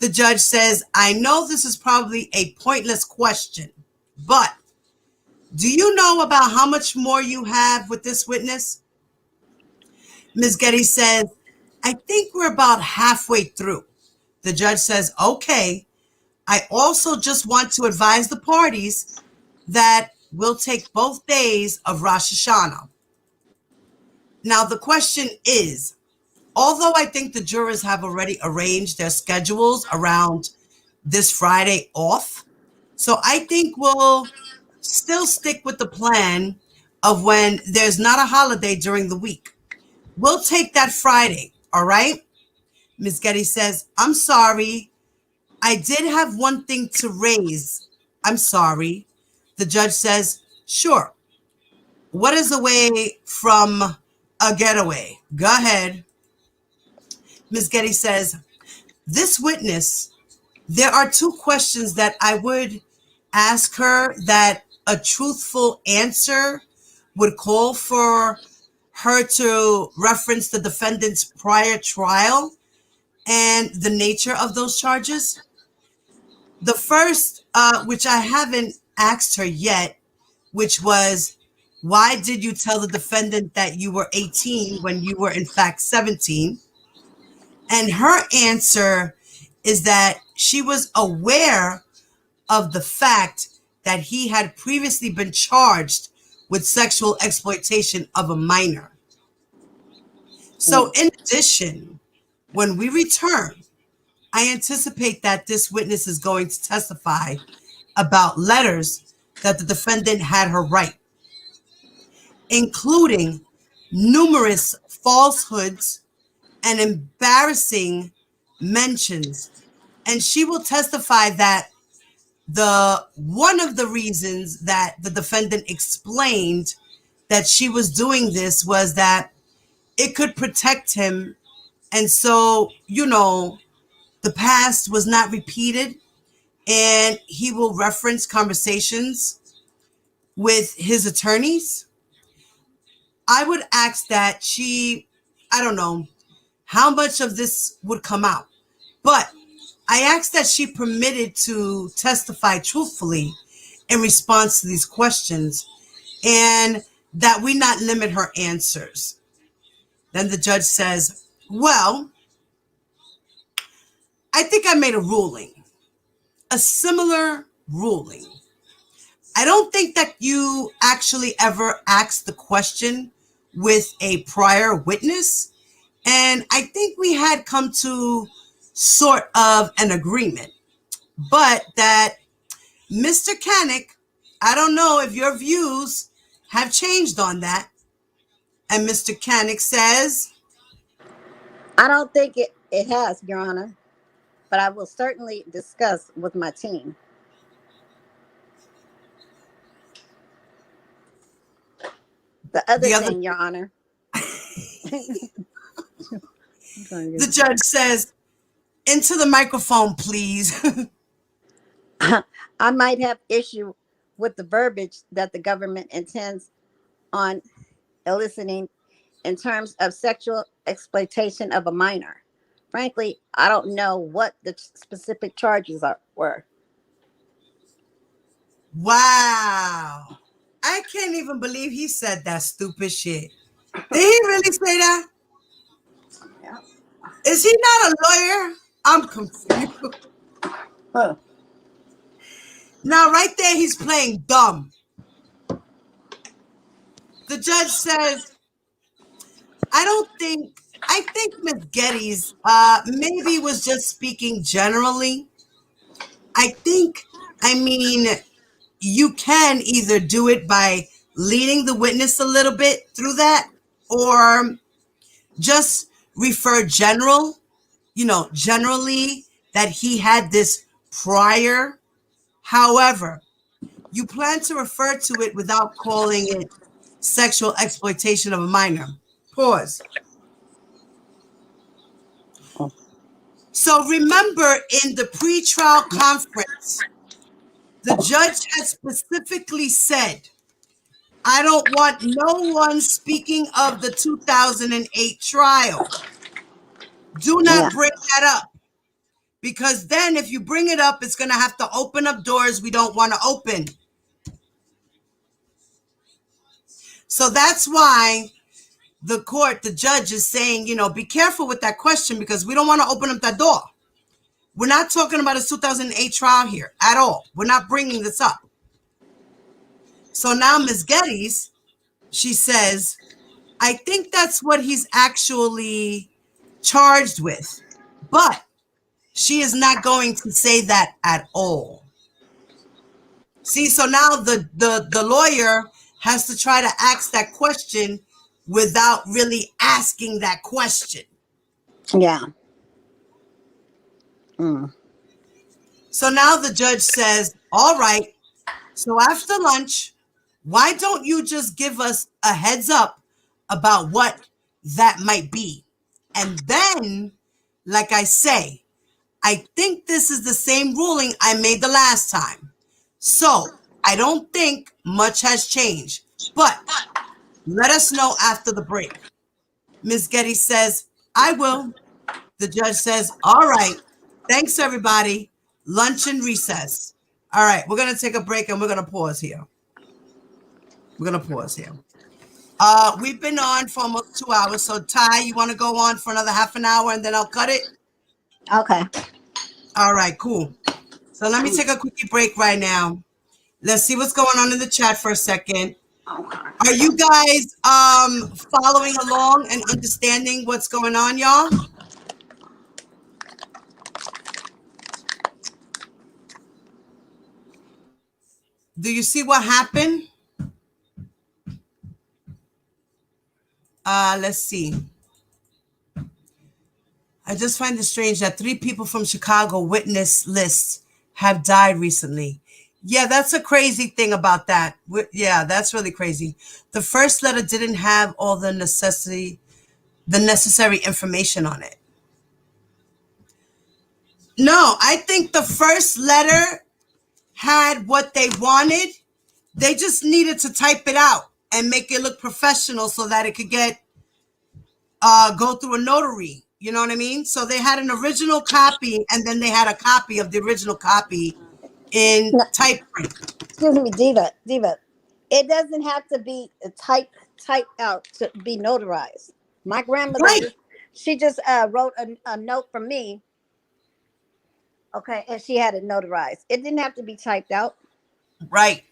The judge says, I know this is probably a pointless question, but do you know about how much more you have with this witness? Ms. Getty says, I think we're about halfway through. The judge says, okay. I also just want to advise the parties that we'll take both days of Rosh Hashanah. Now, the question is, although I think the jurors have already arranged their schedules around this Friday off, so I think we'll still stick with the plan of when there's not a holiday during the week. We'll take that Friday, all right? Ms. Getty says, I'm sorry. I did have one thing to raise. I'm sorry. The judge says, sure. What is away from a getaway? Go ahead. Ms. Getty says, this witness, there are two questions that I would ask her that a truthful answer would call for her to reference the defendant's prior trial and the nature of those charges. The first, which I haven't asked her yet, which was, why did you tell the defendant that you were 18 when you were in fact 17? And her answer is that she was aware of the fact that he had previously been charged with sexual exploitation of a minor. So in addition, when we return, I anticipate that this witness is going to testify about letters that the defendant had her write, including numerous falsehoods and embarrassing mentions. And she will testify that one of the reasons that the defendant explained that she was doing this was that it could protect him. And so, the past was not repeated, and he will reference conversations with his attorneys. I would ask that I don't know how much of this would come out, but I asked that she permitted to testify truthfully in response to these questions and that we not limit her answers. Then the judge says, well, I think I made a similar ruling. I don't think that you actually ever asked the question with a prior witness. And I think we had come to sort of an agreement, but that Mr. Canick, I don't know if your views have changed on that. And Mr. Canick says, I don't think it has, Your Honor, but I will certainly discuss with my team. The other thing, Your Honor. The judge says, into the microphone, please. I might have issue with the verbiage that the government intends on eliciting in terms of sexual exploitation of a minor. Frankly, I don't know what the specific charges were. Wow. I can't even believe he said that stupid shit. Did he really say that? Yeah. Is he not a lawyer? I'm confused. Huh. Now, right there, he's playing dumb. The judge says, I think Ms. Getty's maybe was just speaking generally. You can either do it by leading the witness a little bit through that, or just refer generally that he had this prior. However, you plan to refer to it without calling it sexual exploitation of a minor. Pause. So remember, in the pretrial conference, The judge has specifically said, I don't want no one speaking of the 2008 trial. Do Yeah. not bring that up. Because then if you bring it up, it's going to have to open up doors we don't want to open. So that's why the judge is saying, be careful with that question because we don't want to open up that door. We're not talking about a 2008 trial here at all. We're not bringing this up. So now Ms. Geddes, she says, I think that's what he's actually charged with. But she is not going to say that at all. See, so now the lawyer has to try to ask that question without really asking that question. Yeah. Mm. So now the judge says, all right, so after lunch, why don't you just give us a heads up about what that might be? And then, like I say, I think this is the same ruling I made the last time. So I don't think much has changed, but let us know after the break. Ms. Getty says, I will. The judge says, all right. Thanks, everybody. Lunch and recess. All right, we're going to take a break and we're going to pause here. We've been on for almost 2 hours. So, Ty, you want to go on for another half an hour and then I'll cut it? Okay. All right, cool. So let me take a quick break right now. Let's see what's going on in the chat for a second. Are you guys following along and understanding what's going on, y'all? Do you see what happened? Let's see. I just find it strange that 3 people from Chicago witness list have died recently. Yeah, that's a crazy thing about that. Yeah, that's really crazy. The first letter didn't have all the necessary information on it. No, I think the first letter had what they wanted. They just needed to type it out and make it look professional so that it could go through a notary. You know what I mean? So they had an original copy and then they had a copy of the original copy in typewritten. Excuse me, Diva. It doesn't have to be typed out to be notarized. My grandmother, Right. she just wrote a note for me. Okay, and she had it notarized. It didn't have to be typed out. Right.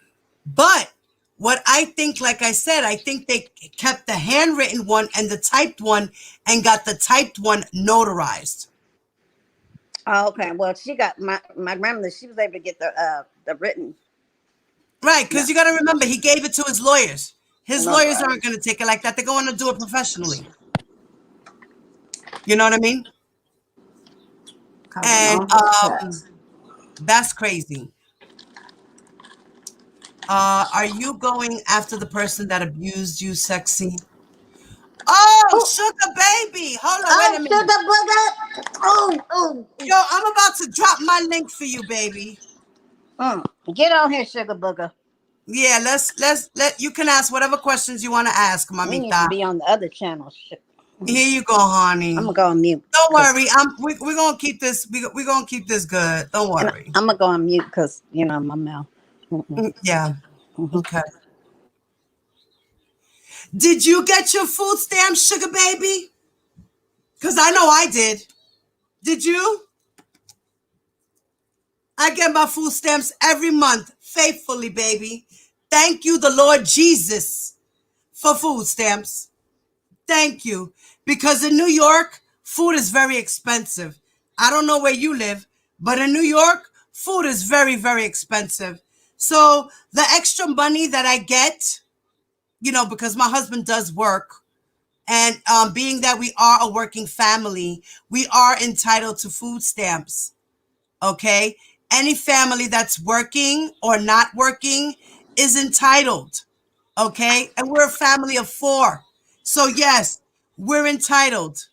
But what I think, like I said, I think they kept the handwritten one and the typed one and got the typed one notarized. Oh, okay. Well, she got my grandmother. She was able to get the written. Right, because you got to remember, he gave it to his lawyers. His lawyers Notarized. aren't going to take it like that. They're going to do it professionally. You know what I mean? And that's crazy. Are you going after the person that abused you, sexy? Oh, sugar baby. Hold on, wait a minute. Sugar booger. Oh. Yo, I'm about to drop my link for you, baby. Get on here, sugar booger. Yeah, let you can ask whatever questions you want to ask, mamita. We need to be on the other channel. Here you go, honey. I'm gonna go on mute. Don't worry. We're gonna keep this. We're gonna keep this good. Don't worry. I'm gonna go on mute because my mouth. Yeah. Okay. Did you get your food stamps, sugar baby? Because I know I did. Did you? I get my food stamps every month, faithfully, baby. Thank you, the Lord Jesus, for food stamps. Thank you. Because in New York, food is very expensive. I don't know where you live, but in New York, food is very, very expensive. So the extra money that I get, because my husband does work, and being that we are a working family, we are entitled to food stamps. Okay? Any family that's working or not working is entitled. Okay? And we're a family of 4. So yes, we're entitled.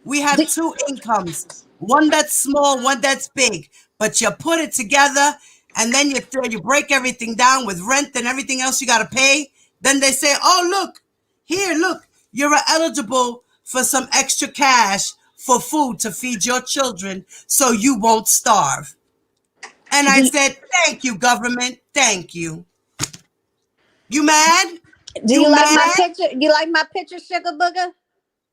We have 2 incomes, one that's small, one that's big. But you put it together and then you break everything down with rent and everything else you got to pay. Then they say, "Oh, look, you're eligible for some extra cash for food to feed your children, so you won't starve." And I Do, said, "Thank you, government. Thank you." You mad? do You you like my mad? picture? You like my picture, Sugar Booger?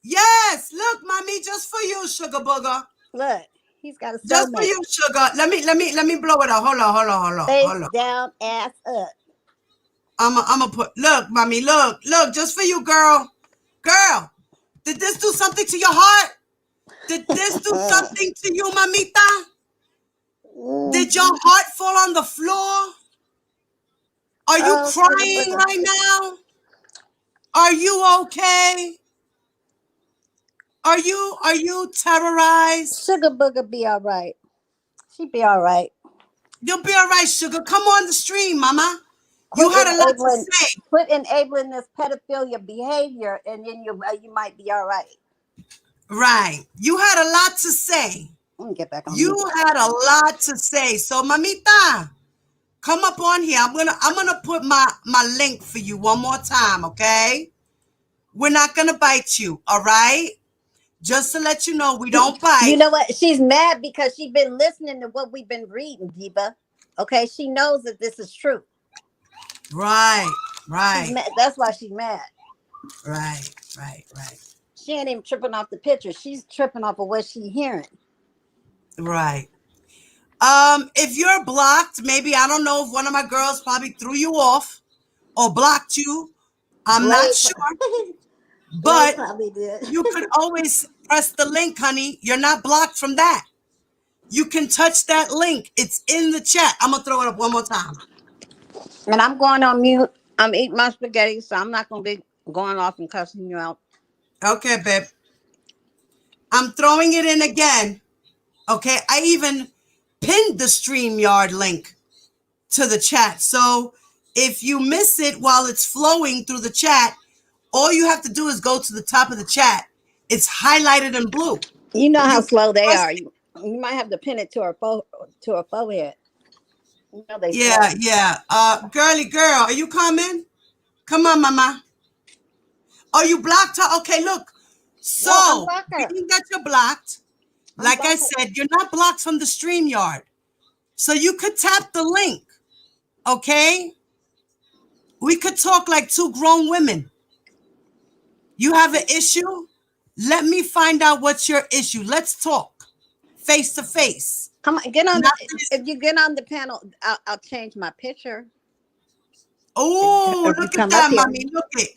Yes. Look, mommy, just for you, sugar booger. Look, he's got a Just for soulmate. you, sugar. Let me blow it out. Face Hold on. down, ass up. I'm gonna put. Look, mommy, look, just for you, girl. Girl, did this do something to your heart? Did this do something to you, mamita? Mm. Did your heart fall on the floor? Are you Oh, Sugar crying Booger. right now? Are you okay? Are you terrorized? Sugar Booger be all right. She be all right. You'll be all right, sugar. Come on the stream, mama. You Quit had a lot to enabling, say. quit enabling this pedophilia behavior, and then you might be all right. Right. You had a lot to say. Let me get back on You mute. had a lot to say. So, mamita, come up on here. I'm gonna put my link for you one more time, okay? We're not gonna bite you, all right? Just to let you know, we don't You bite. know what? She's mad because she's been listening to what we've been reading, Diva. Okay, she knows that this is true. Right, She's right, mad. That's why she's mad. right, She ain't even tripping off the picture. She's tripping off of what she's hearing. right. If you're blocked, maybe I don't know if one of my girls probably threw you off or blocked you. I'm not Blade, sure, Blade but probably did. you could always press the link, honey. You're not blocked from that. You can touch that link. It's in the chat. I'm gonna throw it up one more time. And I'm going on mute. I'm eating my spaghetti, so I'm not going to be going off and cussing you out. Okay, babe. I'm throwing it in again. Okay. I even pinned the StreamYard link to the chat. So if you miss it while it's flowing through the chat, all you have to do is go to the top of the chat. It's highlighted in blue. You know how You slow they press are. it. You might have to pin it to her forehead. You know they slow. Yeah, yeah. Girly girl, are you coming? Come on, mama. Oh, you blocked her? Okay, look. No, So, unblock her. being that you're blocked, like I Unblock her. said, you're not blocked from the StreamYard. So you could tap the link, okay? We could talk like two grown women. You have an issue? Let me find out what's your issue. Let's talk face to face. Come on, get on. Not this. If you get on the panel, I'll change my picture. Oh, If you look at come up that, here, mommy. Look it.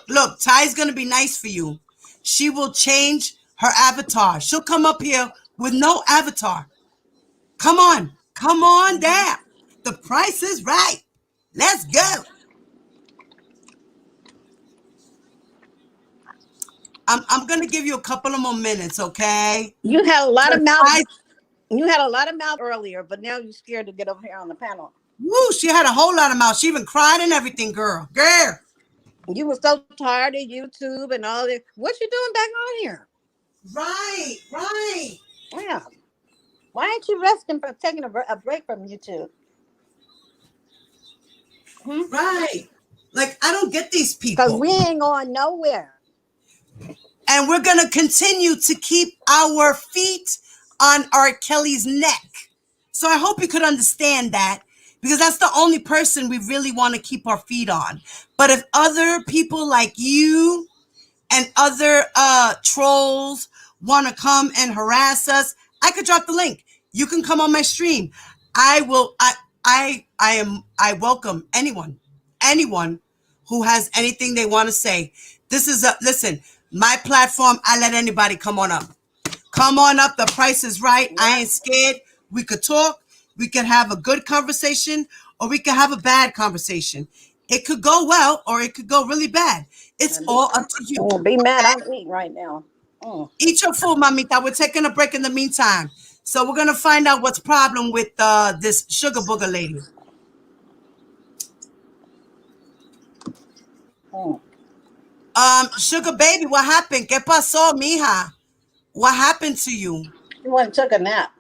Look. Ty's gonna be nice for you. She will change her avatar. She'll come up here with no avatar. Come on down. The price is right. Let's go. I'm gonna give you a couple of more minutes, okay? you had a lot of 'Cause mouth. Ty, You had a lot of mouth earlier, but now you're scared to get up here on the panel. woo, she had a whole lot of mouth. She even cried and everything, girl. Girl. You were so tired of YouTube and all this. What you doing back on here? Right. Yeah. Why ain't you resting from taking a break from YouTube? Hmm? Right. Like I don't get these Because people. we ain't going nowhere. And we're gonna continue to keep our feet on R. Kelly's neck. So I hope you could understand that because that's the only person we really want to keep our feet on. But if other people like you and other trolls want to come and harass us, I could drop the link. You can come on my stream. I will. I welcome anyone who has anything they want to say. This is a listen. My platform. I let anybody come on up. Come on up. The price is right. I Yeah. ain't scared. We could talk. We could have a good conversation, or we could have a bad conversation. It could go well, or it could go really bad. It's And all up to you. be mad. I'm eating right now. Mm. Eat your food, mamita. We're taking a break in the meantime. So we're gonna find out what's problem with this sugar booger lady. Mm. Sugar baby, what happened? ¿Qué pasó, mija? What happened to you? She went and took a nap.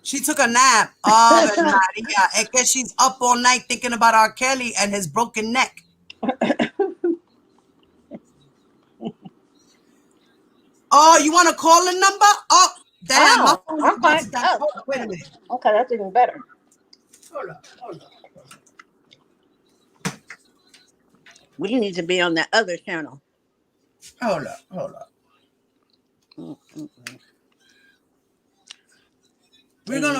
She took a nap. Oh, Maria. I guess she's up all night thinking about R. Kelly and his broken neck. Oh, you want to call the number? Oh, damn. My Oh, phone is about okay. to die. Oh, Hold up. Wait a minute. okay, that's even better. Hold up. Hold up. We need to be on that other channel. Hold up. Hold up. Mm-mm-mm. We're gonna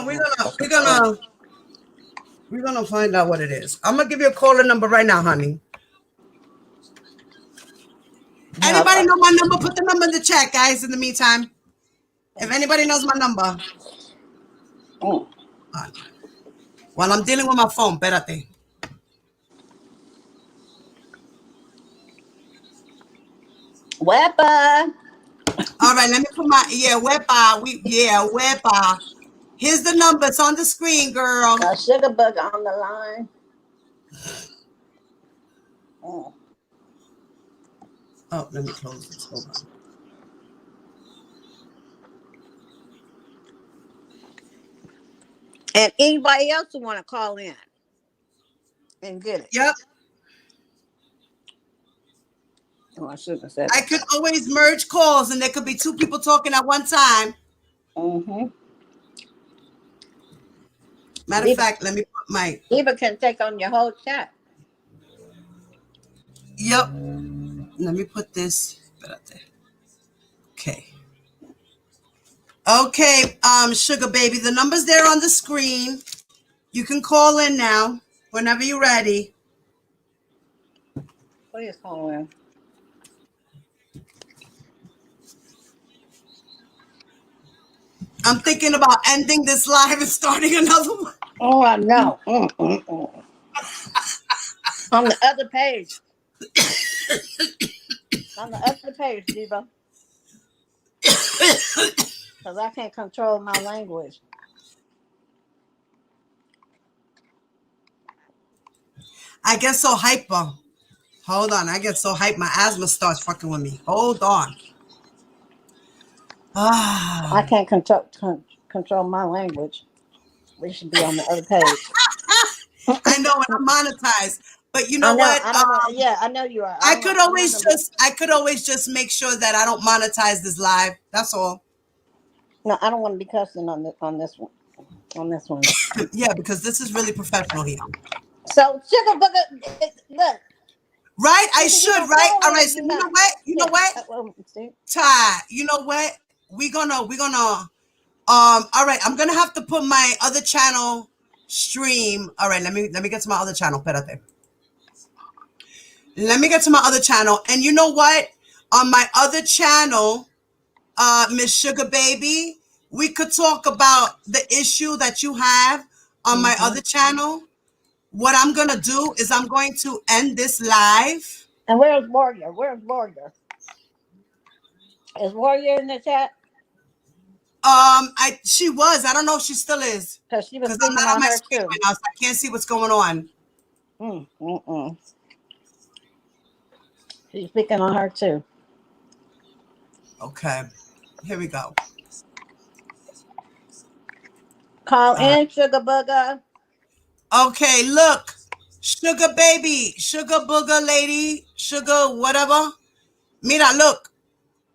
find out what it is. I'm gonna give you a caller number right now, honey. Yeah, Anybody know my number? Put the number in the chat, guys. In the meantime, if anybody knows my number, while I'm dealing with my phone, espérate. Wepa. All right, let me put my wepa. Here's the number. It's on the screen, girl. A sugar bug on the line. Mm. Oh, let me close this. Hold on. And anybody else who want to call in and get it. Yep. Oh, I shouldn't have said I that. could always merge calls, and there could be two people talking at one time. Mm-hmm. Matter of fact, let me put my. Eva can take on your whole chat. Yep. Let me put this. Okay. Okay, sugar baby, the number's there on the screen. You can call in now whenever you're ready. Please call in. I'm thinking about ending this live and starting another one. Oh, I know. On the other page. On the other page, Diva. Because I can't control my language. I get so hyper. Hold on, I get so hype. My asthma starts fucking with me. Hold on. I can't control my language. We should be on the other page. I know, and I'm monetized. But you know I know. what? I don't want. Yeah, I know you are. I could always just make sure that I don't monetize this live. That's all. No, I don't want to be cussing on this one. On this one. Yeah, because this is really professional here. So sugar booger, look. Right? I should, right? All right. So you know what? You know what? Ty, you know what? We're gonna all right, I'm gonna have to put my other channel stream. All right, let me get to my other channel. Espérate. Let me get to my other channel. And you know what? On my other channel, Miss Sugar Baby, we could talk about the issue that you have on my other channel. What I'm gonna do is I'm going to end this live. And where's Warrior? Where's Warrior? Is Warrior in the chat? She was. I don't know if she still is. Because she was I'm speaking not on on my her screen too. right now, so I can't see what's going on. She's speaking on her too. Okay, here we go. Call in, sugar booger. Okay, look, sugar baby, sugar booger lady, sugar whatever. Mira, look,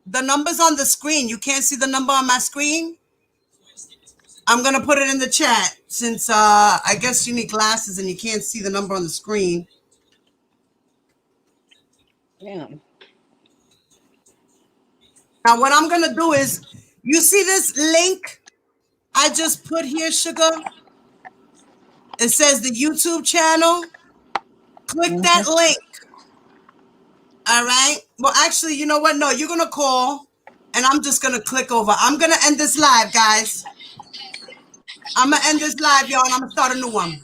the number's on the screen. You can't see the number on my screen. I'm gonna put it in the chat since I guess you need glasses and you can't see the number on the screen. Yeah. Now what I'm gonna do is, you see this link I just put here, sugar? It says the YouTube channel. Click that link. All right. Well, actually, you know what? No, you're gonna call, and I'm just gonna click over. I'm gonna end this live, guys. I'm gonna end this live, y'all, and I'm gonna start a new one.